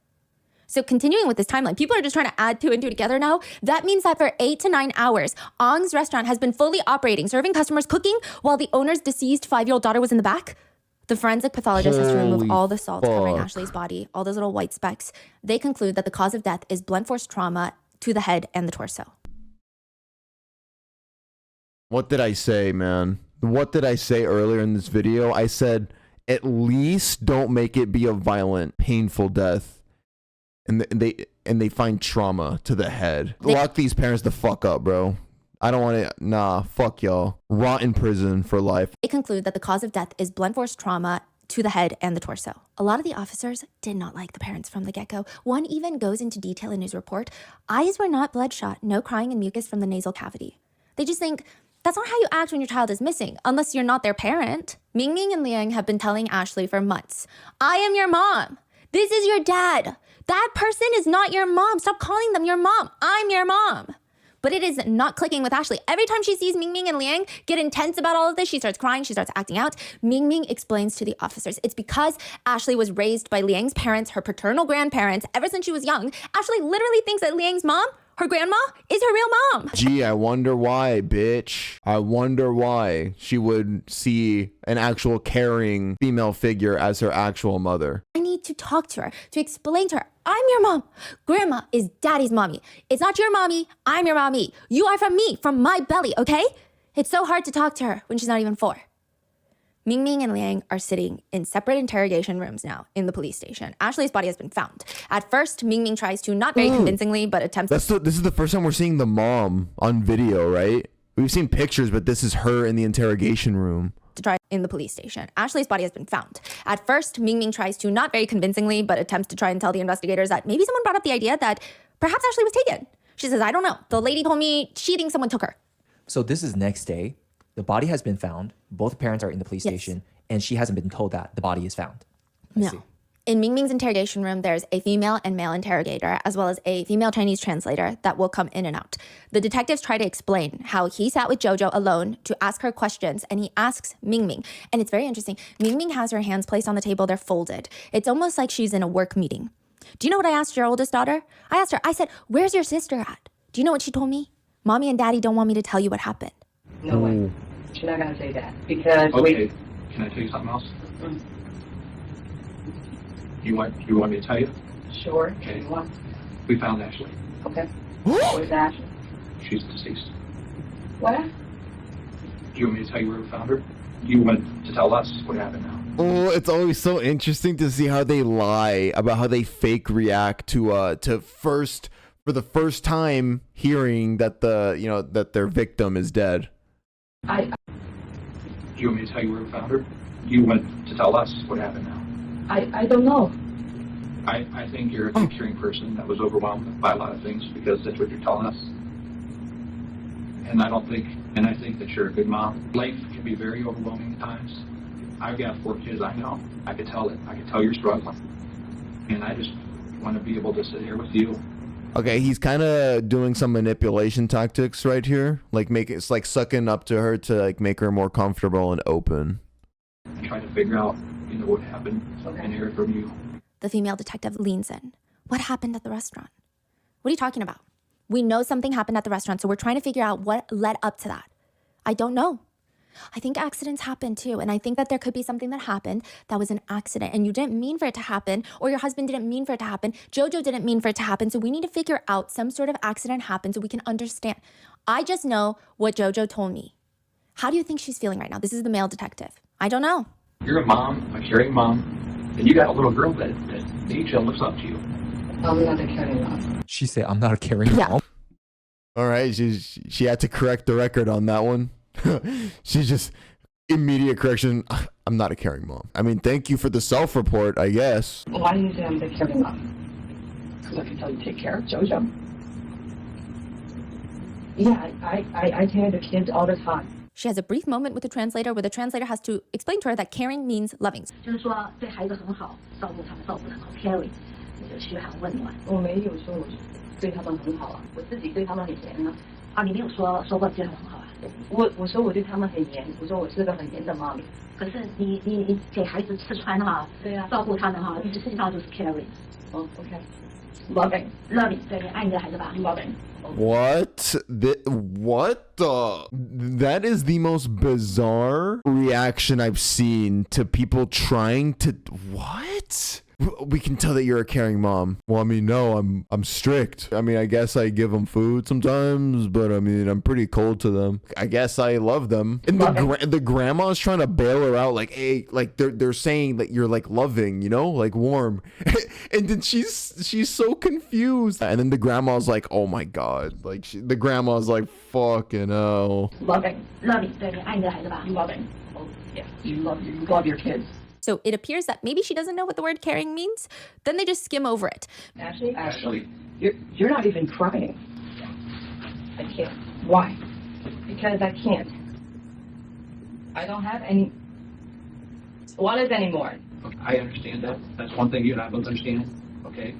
Speaker 3: So continuing with this timeline, people are just trying to add 2 and 2 together now. That means that for 8 to 9 hours, Ong's restaurant has been fully operating, serving customers, cooking, while the owner's deceased 5-year-old daughter was in the back. The forensic pathologist has to remove
Speaker 1: Holy
Speaker 3: all the salt covering
Speaker 1: fuck.
Speaker 3: Ashley's body, all those little white specks. They conclude that the cause of death is blunt force trauma to the head and the torso.
Speaker 1: What did I say, man? What did I say earlier in this video? I said, at least don't make it be a violent, painful death. And they find trauma to the head. Lock these parents the fuck up, bro. I don't want to, nah, fuck y'all. Rot in prison for life.
Speaker 3: They conclude that the cause of death is blunt force trauma to the head and the torso. A lot of the officers did not like the parents from the get-go. One even goes into detail in his report. Eyes were not bloodshot, no crying and mucus from the nasal cavity. They just think, that's not how you act when your child is missing, unless you're not their parent. Ming Ming and Liang have been telling Ashley for months, I am your mom. This is your dad. That person is not your mom. Stop calling them your mom. I'm your mom. But it is not clicking with Ashley. Every time she sees Ming Ming and Liang get intense about all of this, she starts crying, she starts acting out. Ming Ming explains to the officers, it's because Ashley was raised by Liang's parents, her paternal grandparents, ever since she was young. Ashley literally thinks that Liang's mom, her grandma, is her real mom.
Speaker 1: Gee, I wonder why, bitch. I wonder why she would see an actual caring female figure as her actual mother.
Speaker 3: I need to talk to her, to explain to her, I'm your mom. Grandma is daddy's mommy. It's not your mommy, I'm your mommy. You are from me, from my belly, okay? It's so hard to talk to her when she's not even 4. Ming Ming and Liang are sitting in separate interrogation rooms now in the police station. Ashley's body has been found. At first, Ming Ming tries to, not very convincingly, but attempts
Speaker 1: This is the first time we're seeing the mom on video, right? We've seen pictures, but this is her in the interrogation room.
Speaker 3: to try in the police station. Ashley's body has been found. At first, Ming Ming tries to, not very convincingly, but attempts to try and tell the investigators that maybe someone brought up the idea that perhaps Ashley was taken. She says, I don't know. The lady told me she thinks someone took her.
Speaker 2: So this is next day. The body has been found. Both parents are in the police station, and she hasn't been told that the body is found. I see.
Speaker 3: In Ming Ming's interrogation room, there's a female and male interrogator, as well as a female Chinese translator that will come in and out. The detectives try to explain how he sat with Jojo alone to ask her questions, and he asks Ming Ming. And it's very interesting. Ming Ming has her hands placed on the table. They're folded. It's almost like she's in a work meeting. Do you know what I asked your oldest daughter? I asked her, I said, where's your sister at? Do you know what she told me? Mommy and Daddy don't want me to tell you what happened.
Speaker 7: No way. She's not gonna say that because
Speaker 8: Okay. Can I tell you something else? You want me to tell you?
Speaker 7: Sure.
Speaker 8: Okay.
Speaker 7: You want?
Speaker 8: We found Ashley.
Speaker 7: Okay. Where's Ashley?
Speaker 8: She's deceased.
Speaker 7: What?
Speaker 8: Do you want me to tell you where we found her? You want to tell us what happened now?
Speaker 1: Oh, it's always so interesting to see how they lie about how they fake react to for the first time hearing that that their victim is dead.
Speaker 7: I
Speaker 8: Do you want me to tell you where we found her? You went to tell us what happened now.
Speaker 7: I don't know.
Speaker 8: I think you're a good caring person that was overwhelmed by a lot of things because that's what you're telling us. And I think that you're a good mom. Life can be very overwhelming at times. I've got 4 kids, I know. I could tell it. I could tell you're struggling. And I just want to be able to sit here with you.
Speaker 1: Okay, he's kind of doing some manipulation tactics right here. Like it's like sucking up to her to like make her more comfortable and open.
Speaker 8: And try to figure out, what happened and hear it from you.
Speaker 3: The female detective leans in. What happened at the restaurant? What are you talking about? We know something happened at the restaurant, so we're trying to figure out what led up to that. I don't know. I think accidents happen too, and I think that there could be something that happened that was an accident, and you didn't mean for it to happen, or your husband didn't mean for it to happen, Jojo didn't mean for it to happen, so we need to figure out some sort of accident happened so we can understand. I just know what Jojo told me. How do you think she's feeling right now? This is the male detective. I don't know.
Speaker 8: You're a mom, a caring mom, and you got a little girl that needs you and looks up to you.
Speaker 7: I'm not a caring mom.
Speaker 2: She said, I'm not a caring
Speaker 3: Yeah.
Speaker 2: mom.
Speaker 1: All right, she had to correct the record on that one. She's just immediate correction. I'm not a caring mom. I mean, thank you for the self-report, I guess.
Speaker 7: Why do you say I'm the caring mom? Because I can tell you to take care of Jojo. Yeah, I take care of the kids all the time.
Speaker 3: She has a brief moment with the translator where the translator has to explain to her that caring means loving.
Speaker 9: 就是说对孩子很好，照顾他们，照顾得很好 ，caring， 你就嘘寒问暖。
Speaker 7: 我没有说我对他们很好啊，我自己对他们很严啊。
Speaker 9: 啊，你没有说过对他们很好啊？
Speaker 7: 我说我对他们很严，我说我是个很严的妈咪。
Speaker 9: 可是你给孩子吃穿哈，
Speaker 7: 对啊，
Speaker 9: 照顾他们哈，实际上就是 caring。
Speaker 7: 哦 ，OK，loving，
Speaker 9: 对，你爱你的孩子吧
Speaker 7: ，loving。
Speaker 1: What? What the? That is the most bizarre reaction I've seen to people trying to. What? We can tell that you're a caring mom. Well, I mean, no, I'm strict. I mean, I guess I give them food sometimes, but I mean, I'm pretty cold to them. I guess I love them. And the grandma's trying to bail her out, like, hey, like they're saying that you're like loving, like warm. And then she's so confused. And then the grandma's like, oh my god, like the grandma's like, fucking hell.
Speaker 7: Loving，
Speaker 9: 对，你爱你的孩子吧
Speaker 7: loving。Oh yeah, you love your kids.
Speaker 3: So it appears that maybe she doesn't know what the word caring means. Then they just skim over it.
Speaker 7: Ashley, you're not even crying. I can't. Why? Because I can't. I don't have any wallets anymore.
Speaker 8: I understand that. That's one thing you and I both understand. Okay.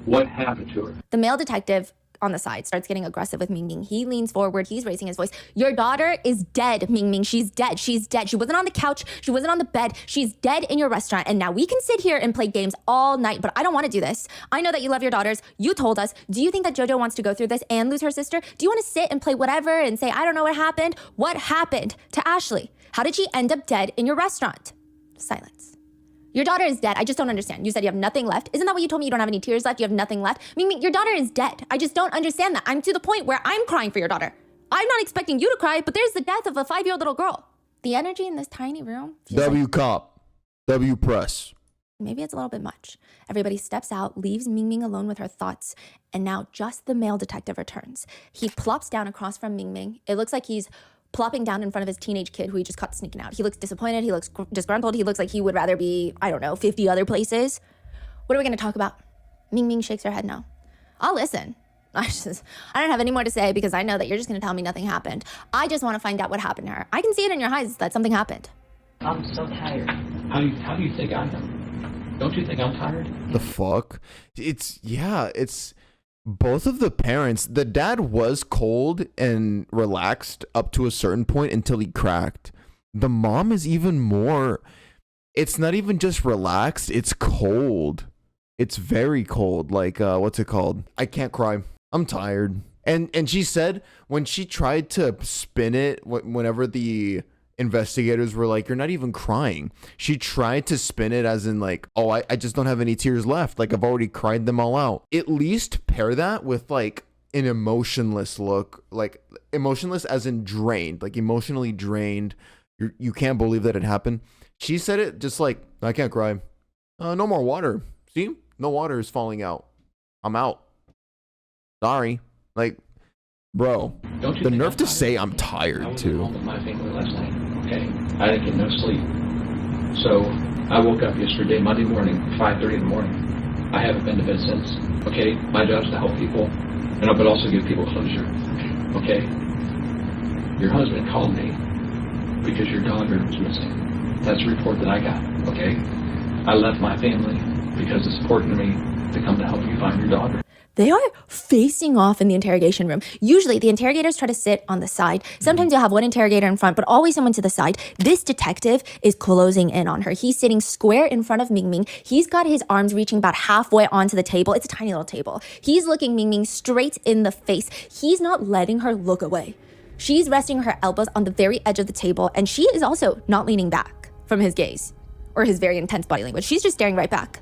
Speaker 8: What happened to her?
Speaker 3: The male detective on the side starts getting aggressive with Ming Ming. He leans forward. He's raising his voice. Your daughter is dead, Ming Ming. She's dead. She's dead. She wasn't on the couch. She wasn't on the bed. She's dead in your restaurant. And now we can sit here and play games all night, but I don't want to do this. I know that you love your daughters. You told us. Do you think that Jojo wants to go through this and lose her sister? Do you want to sit and play whatever and say, I don't know what happened? What happened to Ashley? How did she end up dead in your restaurant? Silence. Your daughter is dead. I just don't understand. You said you have nothing left. Isn't that what you told me? You don't have any tears left. You have nothing left. Ming Ming, your daughter is dead. I just don't understand that. I'm to the point where I'm crying for your daughter. I'm not expecting you to cry, but there's the death of a 5-year-old little girl. The energy in this tiny room.
Speaker 1: W cop. W press.
Speaker 3: Maybe it's a little bit much. Everybody steps out, leaves Ming Ming alone with her thoughts, and now just the male detective returns. He plops down across from Ming Ming. It looks like he's plopping down in front of his teenage kid who he just caught sneaking out. He looks disappointed. He looks disgruntled. He looks like he would rather be, 50 other places. What are we going to talk about? Ming Ming shakes her head no. I'll listen. I don't have any more to say because I know that you're just going to tell me nothing happened. I just want to find out what happened to her. I can see it in your eyes that something happened.
Speaker 7: I'm so tired.
Speaker 8: How do you think I am? Don't you think I'm tired?
Speaker 1: The fuck? It's both of the parents. The dad was cold and relaxed up to a certain point until he cracked. The mom is even more. It's not even just relaxed. It's cold. It's very cold. Like, what's it called? I can't cry. I'm tired. And she said when she tried to spin it, whenever the investigators were like, you're not even crying, she tried to spin it as in like, oh, I just don't have any tears left, like I've already cried them all out. At least pair that with like an emotionless look, like emotionless as in drained, like emotionally drained. You can't believe that it happened. She said it just like, I can't cry. No more water. See, no water is falling out. I'm out. Sorry. Like, bro.
Speaker 8: Don't you
Speaker 1: The
Speaker 8: think
Speaker 1: nerve
Speaker 8: I'm
Speaker 1: to
Speaker 8: tired?
Speaker 1: say I'm
Speaker 8: I
Speaker 1: tired
Speaker 8: was at
Speaker 1: too.
Speaker 8: home with my family last night, okay? I didn't get no sleep. So I woke up yesterday, Monday morning, 5:30 in the morning. I haven't been to bed since, okay? My job is to help people, but also give people closure, okay? Your husband called me because your daughter was missing. That's a report that I got, okay? I left my family because it's important to me to come to help you find your daughter.
Speaker 3: They are facing off in the interrogation room. Usually, the interrogators try to sit on the side. Sometimes you'll have one interrogator in front, but always someone to the side. This detective is closing in on her. He's sitting square in front of Ming Ming. He's got his arms reaching about halfway onto the table. It's a tiny little table. He's looking Ming Ming straight in the face. He's not letting her look away. She's resting her elbows on the very edge of the table, and she is also not leaning back from his gaze or his very intense body language. She's just staring right back.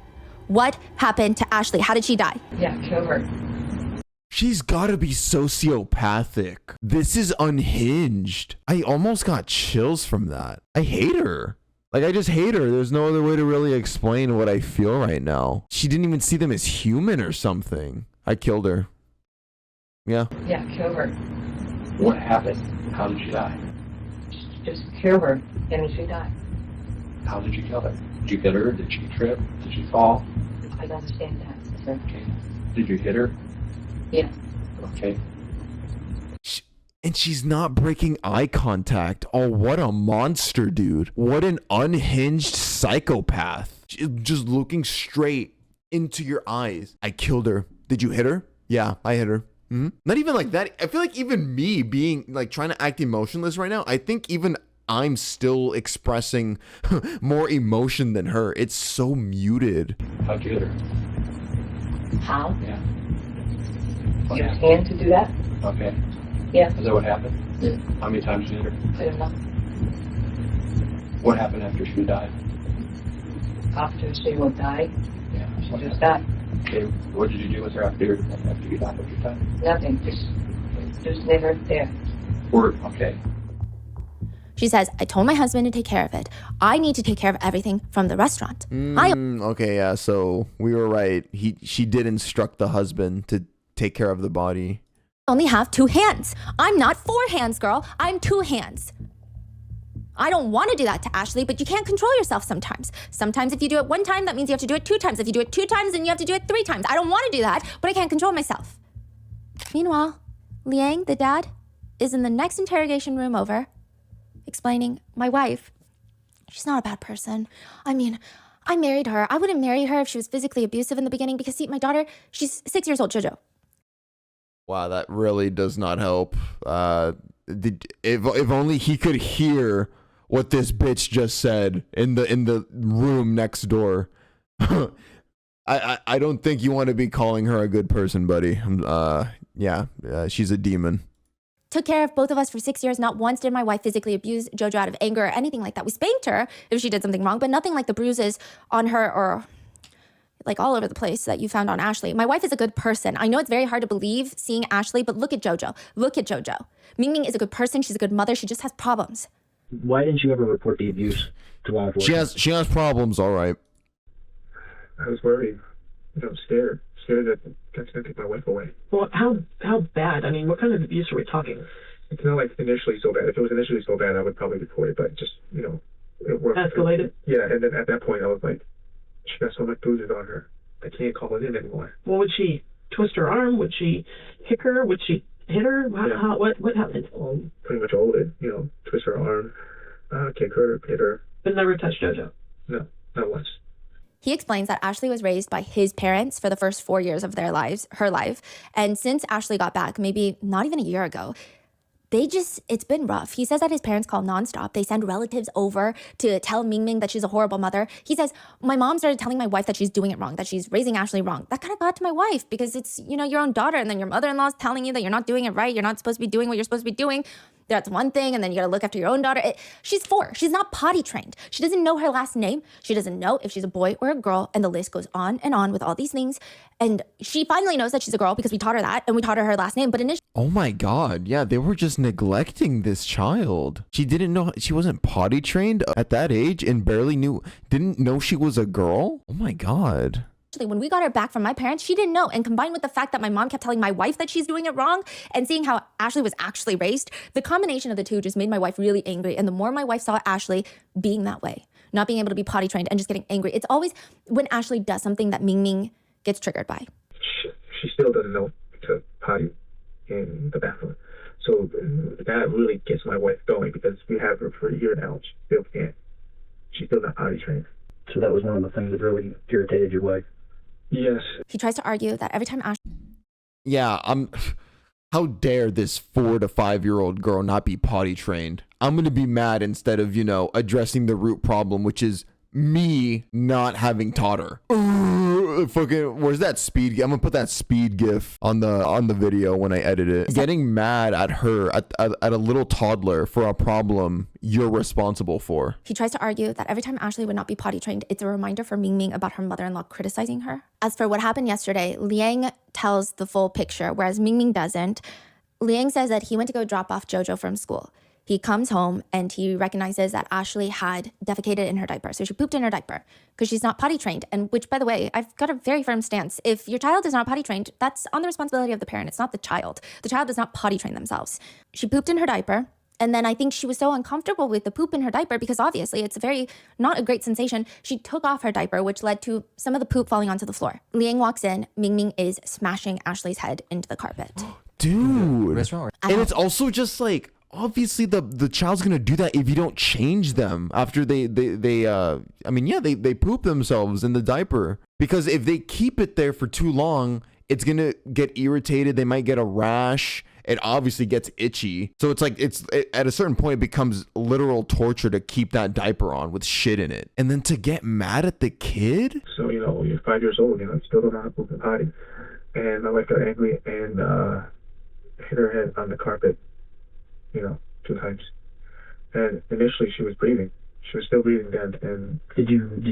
Speaker 3: What happened to Ashley? How did she die?
Speaker 7: Yeah, kill her.
Speaker 1: She's gotta be sociopathic. This is unhinged. I almost got chills from that. I hate her. Like, I just hate her. There's no other way to really explain what I feel right now. She didn't even see them as human or something. I killed her. Yeah.
Speaker 7: Yeah, kill her.
Speaker 8: What happened? How did she die?
Speaker 7: Just kill her, and she died.
Speaker 8: How did you kill her? Did you hit her? Did she trip? Did she fall?
Speaker 7: I don't understand that, sir.
Speaker 8: Okay. Did you hit her?
Speaker 7: Yeah.
Speaker 8: Okay.
Speaker 1: And she's not breaking eye contact. Oh, what a monster, dude. What an unhinged psychopath. Just looking straight into your eyes. I killed her. Did you hit her? Yeah, I hit her. Not even like that. I feel like even me being like trying to act emotionless right now, I think even I'm still expressing more emotion than her. It's so muted.
Speaker 8: How'd you hit her?
Speaker 7: How?
Speaker 8: Yeah.
Speaker 7: Use hand to do that?
Speaker 8: Okay.
Speaker 7: Yeah.
Speaker 8: Is that what happened?
Speaker 7: Yeah.
Speaker 8: How many times did you hit her?
Speaker 7: I don't know.
Speaker 8: What happened after she died?
Speaker 7: After she will die,
Speaker 8: Yeah.
Speaker 7: she
Speaker 8: What
Speaker 7: just
Speaker 8: happened?
Speaker 7: died.
Speaker 8: Okay. What did you do with her after you died? After you died?
Speaker 7: Nothing. Just leave her there.
Speaker 8: Or okay.
Speaker 3: She says, I told my husband to take care of it. I need to take care of everything from the restaurant.
Speaker 1: Okay, yeah, so we were right. She did instruct the husband to take care of the body.
Speaker 3: Only have 2 hands. I'm not 4 hands, girl. I'm 2 hands. I don't want to do that to Ashley, but you can't control yourself sometimes. Sometimes if you do it 1 time, that means you have to do it 2 times. If you do it 2 times, then you have to do it 3 times. I don't want to do that, but I can't control myself. Meanwhile, Liang, the dad, is in the next interrogation room over, explaining, my wife, she's not a bad person. I mean, I married her. I wouldn't marry her if she was physically abusive in the beginning because, see, my daughter, she's 6 years old, Jojo.
Speaker 1: Wow, that really does not help. If only he could hear what this bitch just said in the room next door. I don't think you want to be calling her a good person, buddy. She's a demon.
Speaker 3: Took care of both of us for 6 years. Not once did my wife physically abuse Jojo out of anger or anything like that. We spanked her if she did something wrong, but nothing like the bruises on her or like all over the place that you found on Ashley. My wife is a good person. I know it's very hard to believe seeing Ashley, but look at Jojo. Look at Jojo. Ming Ming is a good person. She's a good mother. She just has problems.
Speaker 10: Why didn't you ever report the abuse to law enforcement?
Speaker 1: She has problems, all right.
Speaker 5: I was worried. Scared that that's gonna take my wife away.
Speaker 10: Well, how bad? I mean, what kind of abuse are we talking?
Speaker 5: It's not like initially so bad. If it was initially so bad, I would probably report it, but just, it worked.
Speaker 10: Escalated?
Speaker 5: Yeah, and then at that point, I was like, she got so much bruises on her. I can't call it in anymore.
Speaker 10: Well, would she twist her arm? Would she kick her? Would she hit her? What happened?
Speaker 5: Pretty much all of it. Twist her arm, kick her, hit her.
Speaker 10: But never touch Jojo?
Speaker 5: No, not once.
Speaker 3: He explains that Ashley was raised by his parents for the first 4 years of her life. And since Ashley got back, maybe not even a year ago, it's been rough. He says that his parents call nonstop. They send relatives over to tell Ming Ming that she's a horrible mother. He says, my mom started telling my wife that she's doing it wrong, that she's raising Ashley wrong. That kind of got to my wife because it's, your own daughter. And then your mother-in-law's telling you that you're not doing it right. You're not supposed to be doing what you're supposed to be doing. That's one thing. And then you got to look after your own daughter. She's 4. She's not potty trained. She doesn't know her last name. She doesn't know if she's a boy or a girl. And the list goes on and on with all these things. And she finally knows that she's a girl because we taught her that and we taught her last name. But initially,
Speaker 1: Oh my God. Yeah, they were just neglecting this child. She didn't know, she wasn't potty trained at that age and didn't know she was a girl. Oh my God.
Speaker 3: When we got her back from my parents, she didn't know. And combined with the fact that my mom kept telling my wife that she's doing it wrong and seeing how Ashley was actually raised, the combination of the two just made my wife really angry. And the more my wife saw Ashley being that way, not being able to be potty trained and just getting angry, it's always when Ashley does something that Ming Ming gets triggered by.
Speaker 5: She still doesn't know to potty in the bathroom. So that really gets my wife going because we have her for a year now. She still can't. She's still not potty trained.
Speaker 7: So that was one of the things that really irritated your wife.
Speaker 5: Yes.
Speaker 3: He tries to argue that every time Ashley
Speaker 1: Yeah, how dare this 4 to 5 year old girl not be potty trained? I'm gonna be mad instead of, you know, addressing the root problem, which is me not having taught her. Fucking, where's that speed? I'm gonna put that speed gif on the video when I edit it. Getting mad at her, at a little toddler for a problem you're responsible for.
Speaker 3: He tries to argue that every time Ashley would not be potty trained, it's a reminder for Ming Ming about her mother-in-law criticizing her. As for what happened yesterday, Liang tells the full picture, whereas Ming Ming doesn't. Liang says that he went to go drop off Jojo from school. He comes home and he recognizes that Ashley had defecated in her diaper. So she pooped in her diaper because she's not potty trained. And which, by the way, I've got a very firm stance. If your child is not potty trained, that's on the responsibility of the parent. It's not the child. The child does not potty train themselves. She pooped in her diaper. And then I think she was so uncomfortable with the poop in her diaper because obviously it's not a great sensation. She took off her diaper, which led to some of the poop falling onto the floor. Liang walks in. Ming Ming is smashing Ashley's head into the carpet.
Speaker 1: Dude.
Speaker 2: Restaurant.
Speaker 1: And it's also just like, obviously the child's gonna do that if you don't change them after they poop themselves in the diaper, because if they keep it there for too long, it's gonna get irritated. They might get a rash. It obviously gets itchy. So it's like at a certain point it becomes literal torture to keep that diaper on with shit in it, and then to get mad at the kid.
Speaker 5: So you're 5 years old, you still don't know how to poop and potty, and my wife got angry and hit her head on the carpet. 2 times. And initially she was breathing. She was still breathing then. And
Speaker 7: did you see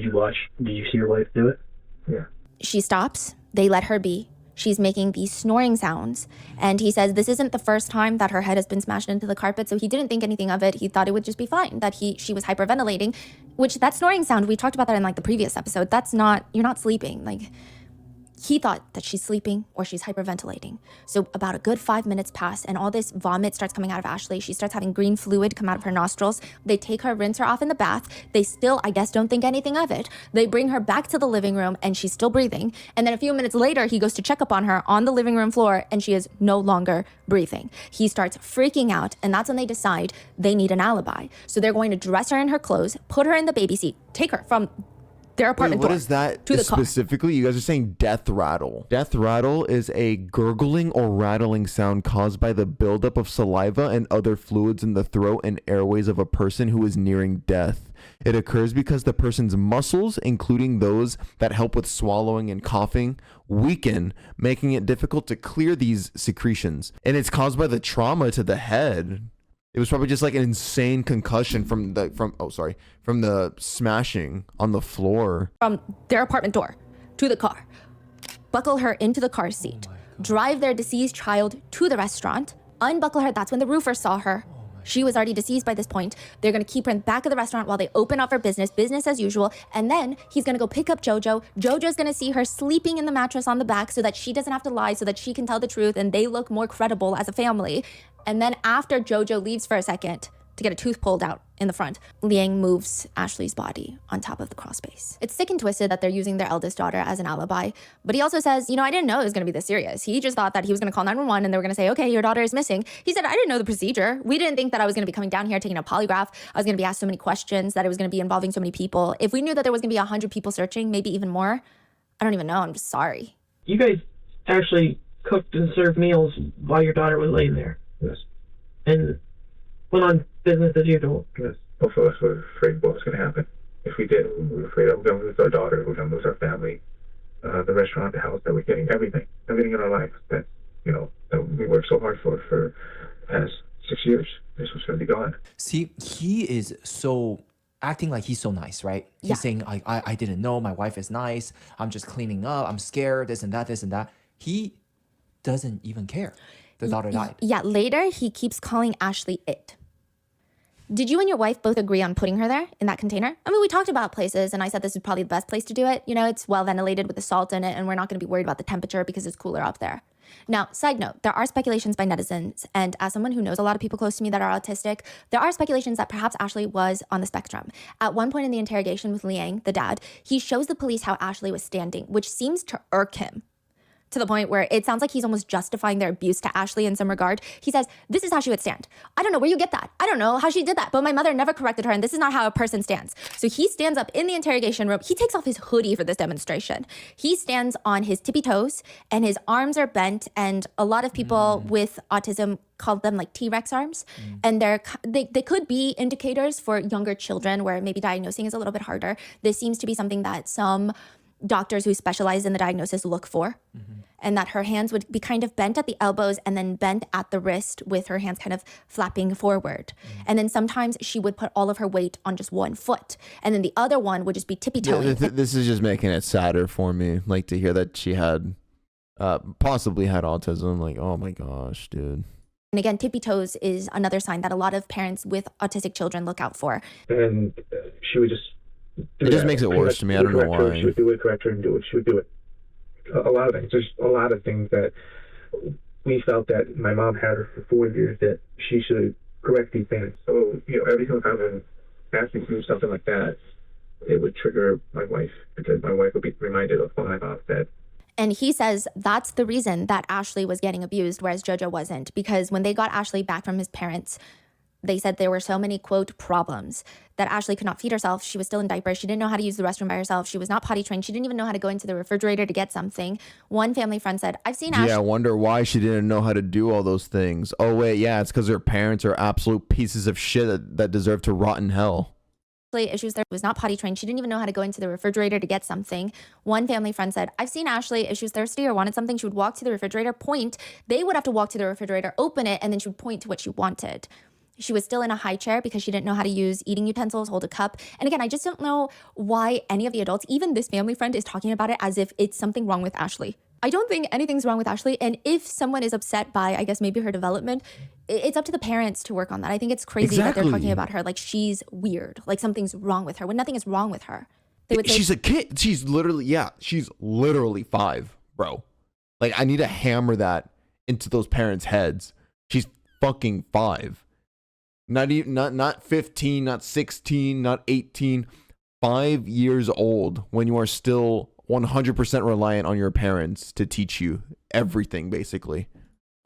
Speaker 7: your wife do it?
Speaker 5: Yeah.
Speaker 3: She stops. They let her be. She's making these snoring sounds. And he says this isn't the first time that her head has been smashed into the carpet, so he didn't think anything of it. He thought it would just be fine, that she was hyperventilating, which that snoring sound, we talked about that in the previous episode. You're not sleeping. He thought that she's sleeping or she's hyperventilating. So about a good 5 minutes pass and all this vomit starts coming out of Ashley. She starts having green fluid come out of her nostrils. They take her, rinse her off in the bath. They still, I guess, don't think anything of it. They bring her back to the living room and she's still breathing. And then a few minutes later, he goes to check up on her on the living room floor and she is no longer breathing. He starts freaking out, and that's when they decide they need an alibi. So they're going to dress her in her clothes, put her in the baby seat, take her from their apartment
Speaker 1: Wait, what
Speaker 3: door
Speaker 1: is that
Speaker 3: to the car.
Speaker 1: specifically? You guys are saying death rattle. Death rattle is a gurgling or rattling sound caused by the buildup of saliva and other fluids in the throat and airways of a person who is nearing death. It occurs because the person's muscles, including those that help with swallowing and coughing, weaken, making it difficult to clear these secretions. And it's caused by the trauma to the head. It was probably just an insane concussion from the smashing on the floor.
Speaker 3: From their apartment door to the car, buckle her into the car seat, drive their deceased child to the restaurant, unbuckle her. That's when the roofer saw her. She was already deceased by this point. They're going to keep her in the back of the restaurant while they open up for business as usual. And then he's going to go pick up Jojo. Jojo's going to see her sleeping in the mattress on the back so that she doesn't have to lie, so that she can tell the truth and they look more credible as a family. And then after Jojo leaves for a second to get a tooth pulled out in the front, Liang moves Ashley's body on top of the crawl space. It's sick and twisted that they're using their eldest daughter as an alibi. But he also says, I didn't know it was going to be this serious. He just thought that he was going to call 911 and they were going to say, okay, your daughter is missing. He said, I didn't know the procedure. We didn't think that I was going to be coming down here taking a polygraph. I was going to be asked so many questions, that it was going to be involving so many people. If we knew that there was going to be 100 people searching, maybe even more, I don't even know. I'm just sorry.
Speaker 10: You guys actually cooked and served meals while your daughter was laying there.
Speaker 5: Yes.
Speaker 10: And went on business as usual.
Speaker 5: Yes. Both of us were afraid what was going to happen. If we did, we were afraid that we're going to lose our daughter, we're going to lose our family, the restaurant, the house, that we're getting, everything in our life that we worked so hard for the past 6 years. This was going to be gone.
Speaker 2: See, he is so acting like he's so nice, right?
Speaker 3: Yeah.
Speaker 2: He's saying, I didn't know, my wife is nice, I'm just cleaning up, I'm scared, this and that. He doesn't even care. The daughter died.
Speaker 3: Yeah, later he keeps calling Ashley it. Did you and your wife both agree on putting her there in that container? I mean, we talked about places and I said this is probably the best place to do it. You know, it's well ventilated with the salt in it and we're not going to be worried about the temperature because it's cooler up there. Now, side note, there are speculations by netizens, and as someone who knows a lot of people close to me that are autistic, there are speculations that perhaps Ashley was on the spectrum. At one point in the interrogation with Liang, the dad, he shows the police how Ashley was standing, which seems to irk him, to the point where it sounds like he's almost justifying their abuse to Ashley in some regard. He says, this is how she would stand. I don't know where you get that. I don't know how she did that, but my mother never corrected her, and this is not how a person stands. So he stands up in the interrogation room. He takes off his hoodie for this demonstration. He stands on his tippy toes, and his arms are bent, and a lot of people with autism call them like T-Rex arms. And they could be indicators for younger children where maybe diagnosing is a little bit harder. This seems to be something that some doctors who specialize in the diagnosis look for, and that her hands would be kind of bent at the elbows and then bent at the wrist with her hands kind of flapping forward. And then sometimes she would put all of her weight on just one foot, and then the other one would just be tippy-toeing.
Speaker 1: This is just making it sadder for me, like to hear that she had possibly had autism. Like, oh my gosh, dude.
Speaker 3: And again, tippy toes is another sign that a lot of parents with autistic children look out for.
Speaker 5: And she would just
Speaker 1: it just makes it worse to me. I don't know why.
Speaker 5: She would do it, correct her, and do it. She would do it. A lot of things. There's a lot of things that we felt that my mom had her for 4 years that she should correct these things. So, you know, every single time I'm asking to do something like that, it would trigger my wife because my wife would be reminded of what my mom said.
Speaker 3: And he says that's the reason that Ashley was getting abused, whereas JoJo wasn't, because when they got Ashley back from his parents, they said there were so many, quote, problems that Ashley could not feed herself. She was still in diapers. She didn't know how to use the restroom by herself. She was not potty trained. She didn't even know how to go into the refrigerator to get something. One family friend said, I've seen Ashley.
Speaker 1: Yeah, I wonder why she didn't know how to do all those things. Oh, wait, yeah, it's because her parents are absolute pieces of shit that deserve to rot in hell.
Speaker 3: Issues there was not potty trained. She didn't even know how to go into the refrigerator to get something. One family friend said, I've seen Ashley if she was thirsty or wanted something, she would walk to the refrigerator, point. They would have to walk to the refrigerator, open it, and then she would point to what she wanted. She was still in a high chair because she didn't know how to use eating utensils, hold a cup. And again, I just don't know why any of the adults, even this family friend, is talking about it as if it's something wrong with Ashley. I don't think anything's wrong with Ashley. And if someone is upset by, I guess, maybe her development, it's up to the parents to work on that. I think it's crazy that they're talking about her like she's weird, like something's wrong with her, when nothing is wrong with her. They would say,
Speaker 1: she's a kid. She's literally 5, bro. Like, I need to hammer that into those parents' heads. She's fucking 5. Not 15, not 16, not 18. 5 years old when you are still 100% reliant on your parents to teach you everything, basically.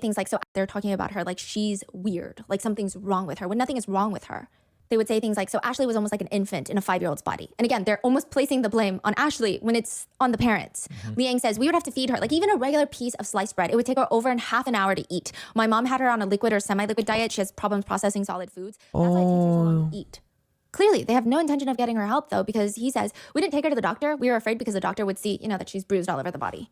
Speaker 3: Things like, so they're talking about her like she's weird, like something's wrong with her, when nothing is wrong with her. They would say things like, so Ashley was almost like an infant in a 5-year-old's body. And again, they're almost placing the blame on Ashley when it's on the parents. Liang says, we would have to feed her, like even a regular piece of sliced bread, it would take her over half an hour to eat. My mom had her on a liquid or semi-liquid diet. She has problems processing solid foods. That's why it takes her so long to eat. Clearly, they have no intention of getting her help, though, because he says, we didn't take her to the doctor. We were afraid because the doctor would see, that she's bruised all over the body.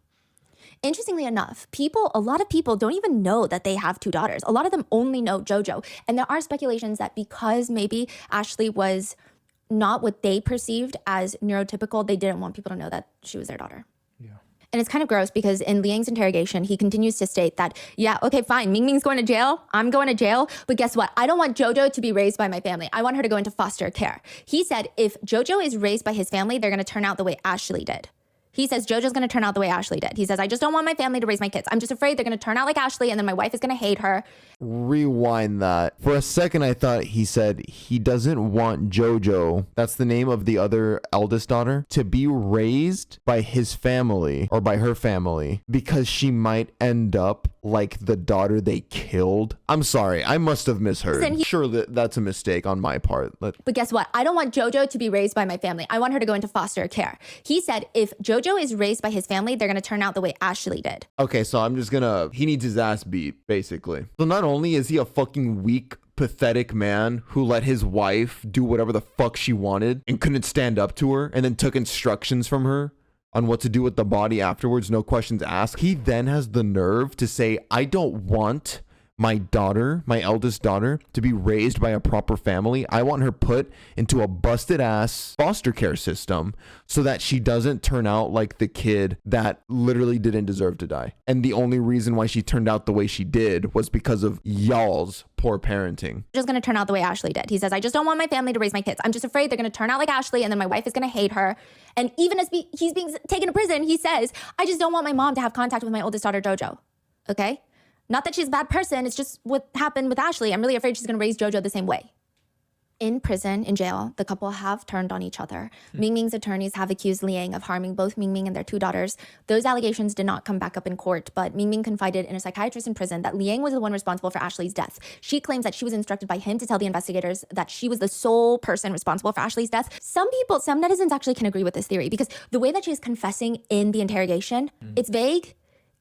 Speaker 3: Interestingly enough, a lot of people don't even know that they have 2 daughters. A lot of them only know JoJo. And there are speculations that because maybe Ashley was not what they perceived as neurotypical, they didn't want people to know that she was their daughter. Yeah. And it's kind of gross because in Liang's interrogation, he continues to state that, yeah, okay, fine, Ming Ming's going to jail, I'm going to jail, but guess what? I don't want JoJo to be raised by my family. I want her to go into foster care. He said if JoJo is raised by his family, they're going to turn out the way Ashley did. He says JoJo's going to turn out the way Ashley did. He says, I just don't want my family to raise my kids. I'm just afraid they're going to turn out like Ashley and then my wife is going to hate her.
Speaker 1: Rewind that. For a second, I thought he said he doesn't want JoJo, that's the name of the other eldest daughter, to be raised by his family or by her family because she might end up like the daughter they killed. I'm sorry, I must have misheard. Sure, that's a mistake on my part. But
Speaker 3: guess what? I don't want JoJo to be raised by my family. I want her to go into foster care. He said if JoJo is raised by his family, they're going to turn out the way Ashley did.
Speaker 1: Okay, so he needs his ass beat, basically. So not only is he a fucking weak, pathetic man who let his wife do whatever the fuck she wanted and couldn't stand up to her and then took instructions from her on what to do with the body afterwards, no questions asked. He then has the nerve to say, I don't want my daughter, my eldest daughter, to be raised by a proper family. I want her put into a busted ass foster care system so that she doesn't turn out like the kid that literally didn't deserve to die. And the only reason why she turned out the way she did was because of y'all's poor parenting.
Speaker 3: Just going to turn out the way Ashley did. He says, I just don't want my family to raise my kids. I'm just afraid they're going to turn out like Ashley and then my wife is going to hate her. And even as he's being taken to prison, he says, I just don't want my mom to have contact with my oldest daughter, Jojo. Okay? Not that she's a bad person. It's just what happened with Ashley. I'm really afraid she's going to raise Jojo the same way. In prison, in jail, the couple have turned on each other. Ming Ming's attorneys have accused Liang of harming both Ming Ming and their two daughters. Those allegations did not come back up in court, but Ming Ming confided in a psychiatrist in prison that Liang was the one responsible for Ashley's death. She claims that she was instructed by him to tell the investigators that she was the sole person responsible for Ashley's death. Some netizens actually can agree with this theory because the way that she's confessing in the interrogation, it's vague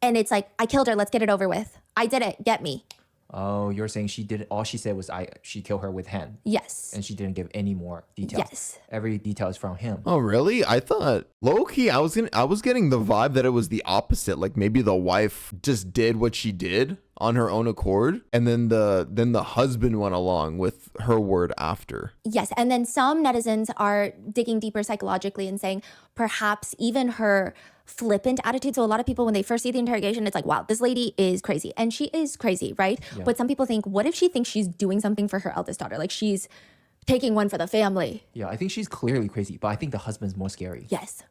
Speaker 3: and it's like, I killed her, let's get it over with. I did it, get me.
Speaker 2: Oh, you're saying she did all she said was she killed her with hand.
Speaker 3: Yes.
Speaker 2: And she didn't give any more details.
Speaker 3: Yes.
Speaker 2: Every detail is from him.
Speaker 1: Oh, really? I thought low key I was getting the vibe that it was the opposite. Like maybe the wife just did what she did on her own accord and then the husband went along with her word after.
Speaker 3: Yes, and then some netizens are digging deeper psychologically and saying perhaps even her flippant attitude. So a lot of people, when they first see the interrogation, it's like, wow, this lady is crazy. And she is crazy, right? Yeah. But some people think, what if she thinks she's doing something for her eldest daughter? Like she's taking one for the family.
Speaker 2: Yeah, I think she's clearly crazy, but I think the husband's more scary.
Speaker 3: Yes,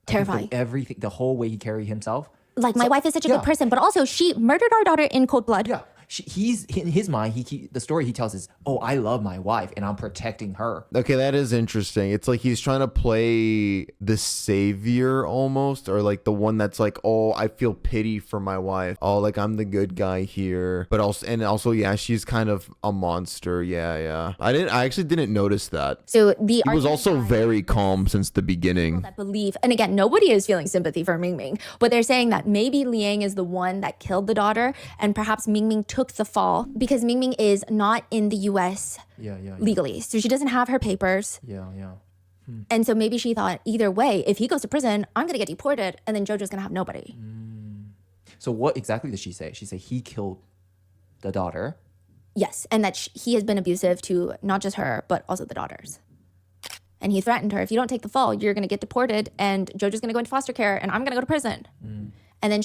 Speaker 3: terrifying.
Speaker 2: Everything, the whole way he carried himself.
Speaker 3: Like my wife is such a good person, but also she murdered our daughter in cold blood.
Speaker 2: Yeah. He's in his mind. The story he tells is, "Oh, I love my wife and I'm protecting her."
Speaker 1: Okay, that is interesting. It's like he's trying to play the savior almost, or like the one that's like, "Oh, I feel pity for my wife. Oh, like I'm the good guy here." But also, yeah, she's kind of a monster. Yeah. I actually didn't notice that.
Speaker 3: So
Speaker 1: he was also very calm since the beginning.
Speaker 3: That believe, and again, nobody is feeling sympathy for Ming Ming, but they're saying that maybe Liang is the one that killed the daughter, and perhaps Ming Ming took the fall because Ming Ming is not in the US legally. So she doesn't have her papers.
Speaker 2: Yeah.
Speaker 3: And so maybe she thought either way, if he goes to prison, I'm going to get deported and then Jojo's going to have nobody.
Speaker 2: So what exactly did she say? She said he killed the daughter.
Speaker 3: Yes. And that he has been abusive to not just her, but also the daughters. And he threatened her, if you don't take the fall, you're going to get deported and Jojo's going to go into foster care and I'm going to go to prison. And then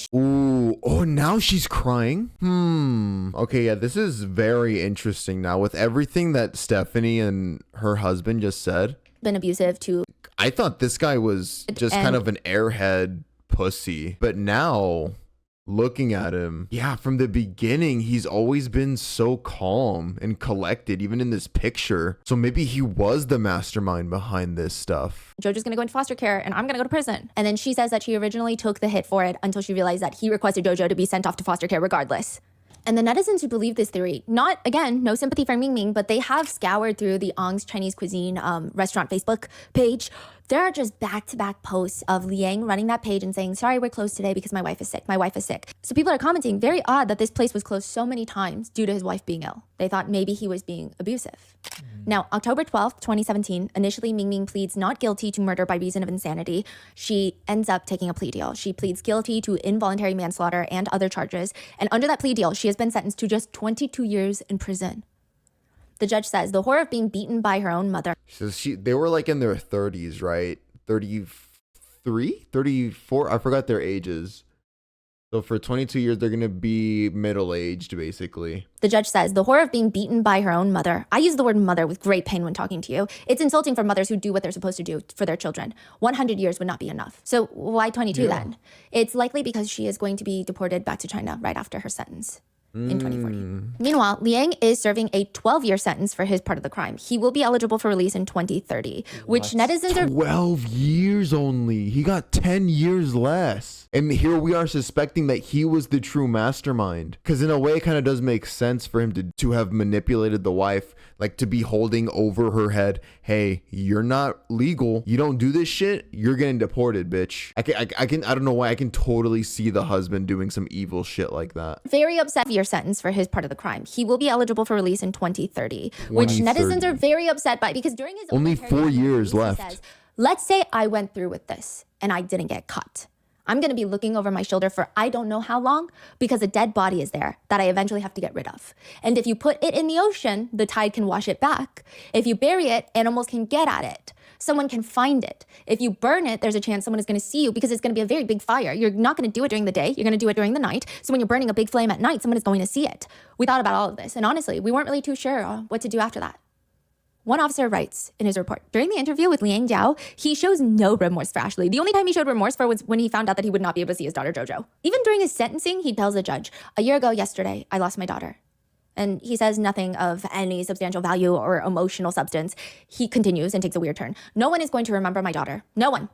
Speaker 1: now she's crying. Okay, yeah, this is very interesting now with everything that Stephanie and her husband just said.
Speaker 3: Been abusive to.
Speaker 1: I thought this guy was just kind of an airhead pussy, but now looking at him, yeah, from the beginning, he's always been so calm and collected, even in this picture. So maybe he was the mastermind behind this stuff.
Speaker 3: Jojo's going to go into foster care and I'm going to go to prison. And then she says that she originally took the hit for it until she realized that he requested Jojo to be sent off to foster care regardless. And the netizens who believe this theory, not, again, no sympathy for Ming Ming, but they have scoured through the Ong's Chinese Cuisine restaurant Facebook page. There are just back-to-back posts of Liang running that page and saying, sorry, we're closed today because my wife is sick. My wife is sick. So people are commenting, very odd that this place was closed so many times due to his wife being ill. They thought maybe he was being abusive. Now, October 12th, 2017, initially Ming Ming pleads not guilty to murder by reason of insanity. She ends up taking a plea deal. She pleads guilty to involuntary manslaughter and other charges. And under that plea deal, she has been sentenced to just 22 years in prison. The judge says the horror of being beaten by her own mother.
Speaker 1: So they were like in their 30s, right? 33, 34. I forgot their ages. So for 22 years, they're going to be middle-aged, basically.
Speaker 3: The judge says the horror of being beaten by her own mother. I use the word mother with great pain when talking to you. It's insulting for mothers who do what they're supposed to do for their children. 100 years would not be enough. So why 22 then? It's likely because she is going to be deported back to China right after her sentence. In 2040. Meanwhile, Liang is serving a 12-year sentence for his part of the crime. He will be eligible for release in 2030, which netizens are
Speaker 1: 12 years only. He got 10 years less. And here we are suspecting that he was the true mastermind. Because in a way, it kind of does make sense for him to have manipulated the wife, like to be holding over her head. Hey, you're not legal. You don't do this shit. You're getting deported, bitch. I don't know why. I can totally see the husband doing some evil shit like that.
Speaker 3: Very upset year sentence for his part of the crime. He will be eligible for release in 2030, which netizens are very upset by because during his
Speaker 1: only 4 years left.
Speaker 3: He says, let's say I went through with this and I didn't get caught. I'm going to be looking over my shoulder for I don't know how long because a dead body is there that I eventually have to get rid of. And if you put it in the ocean, the tide can wash it back. If you bury it, animals can get at it. Someone can find it. If you burn it, there's a chance someone is going to see you because it's going to be a very big fire. You're not going to do it during the day. You're going to do it during the night. So when you're burning a big flame at night, someone is going to see it. We thought about all of this. And honestly, we weren't really too sure what to do after that. One officer writes in his report, during the interview with Liang Jiao, he shows no remorse for Ashley. The only time he showed remorse for was when he found out that he would not be able to see his daughter Jojo. Even during his sentencing, he tells the judge, a year ago yesterday, I lost my daughter. And he says nothing of any substantial value or emotional substance. He continues and takes a weird turn. No one is going to remember my daughter. No one.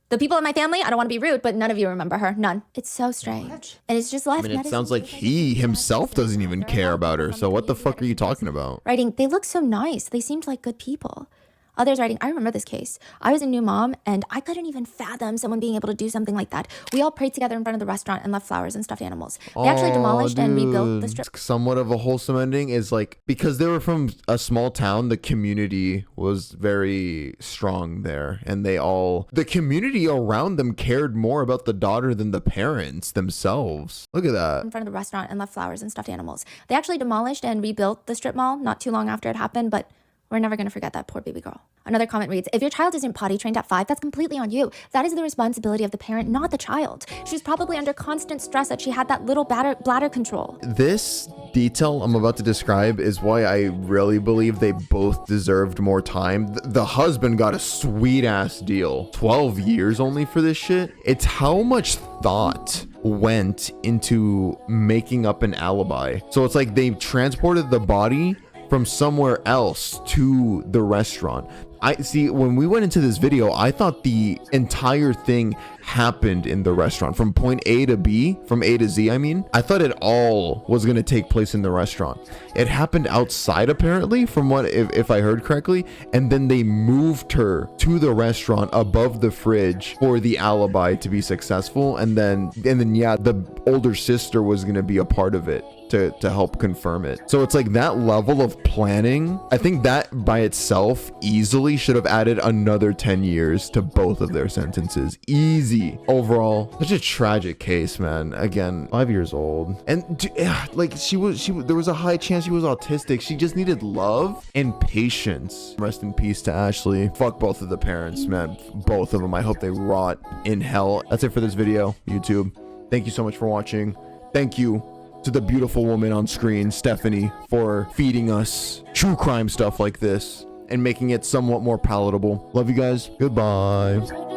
Speaker 3: The people in my family, I don't want to be rude, but none of you remember her. None. It's so strange. And it's just left.
Speaker 1: I mean, it sounds like he himself doesn't even care about her. So what the fuck are you talking about?
Speaker 3: Writing, they look so nice. They seemed like good people. Others writing, I remember this case. I was a new mom and I couldn't even fathom someone being able to do something like that. We all prayed together in front of the restaurant and left flowers and stuffed animals. They actually demolished and rebuilt the strip.
Speaker 1: Somewhat of a wholesome ending is like, because they were from a small town, the community was very strong there. And the community around them cared more about the daughter than the parents themselves. Look at that.
Speaker 3: In front of the restaurant and left flowers and stuffed animals. They actually demolished and rebuilt the strip mall not too long after it happened, but we're never going to forget that poor baby girl. Another comment reads, if your child isn't potty trained at 5, that's completely on you. That is the responsibility of the parent, not the child. She was probably under constant stress that she had that little bladder control.
Speaker 1: This detail I'm about to describe is why I really believe they both deserved more time. The husband got a sweet ass deal. 12 years only for this shit. It's how much thought went into making up an alibi. So it's like they transported the body from somewhere else to the restaurant. I see, when we went into this video, I thought the entire thing happened in the restaurant from point A to B, from A to Z, I mean. I thought it all was going to take place in the restaurant. It happened outside, apparently, from what, if I heard correctly, and then they moved her to the restaurant above the fridge for the alibi to be successful. And then yeah, the older sister was going to be a part of it to help confirm it. So it's like that level of planning, I think that by itself easily should have added another 10 years to both of their sentences. Easy. Overall, such a tragic case, man. Again, 5 years old. And like she there was a high chance she was autistic. She just needed love and patience. Rest in peace to Ashley. Fuck both of the parents, man. Both of them. I hope they rot in hell. That's it for this video, YouTube. Thank you so much for watching. Thank you to the beautiful woman on screen, Stephanie, for feeding us true crime stuff like this and making it somewhat more palatable. Love you guys. Goodbye.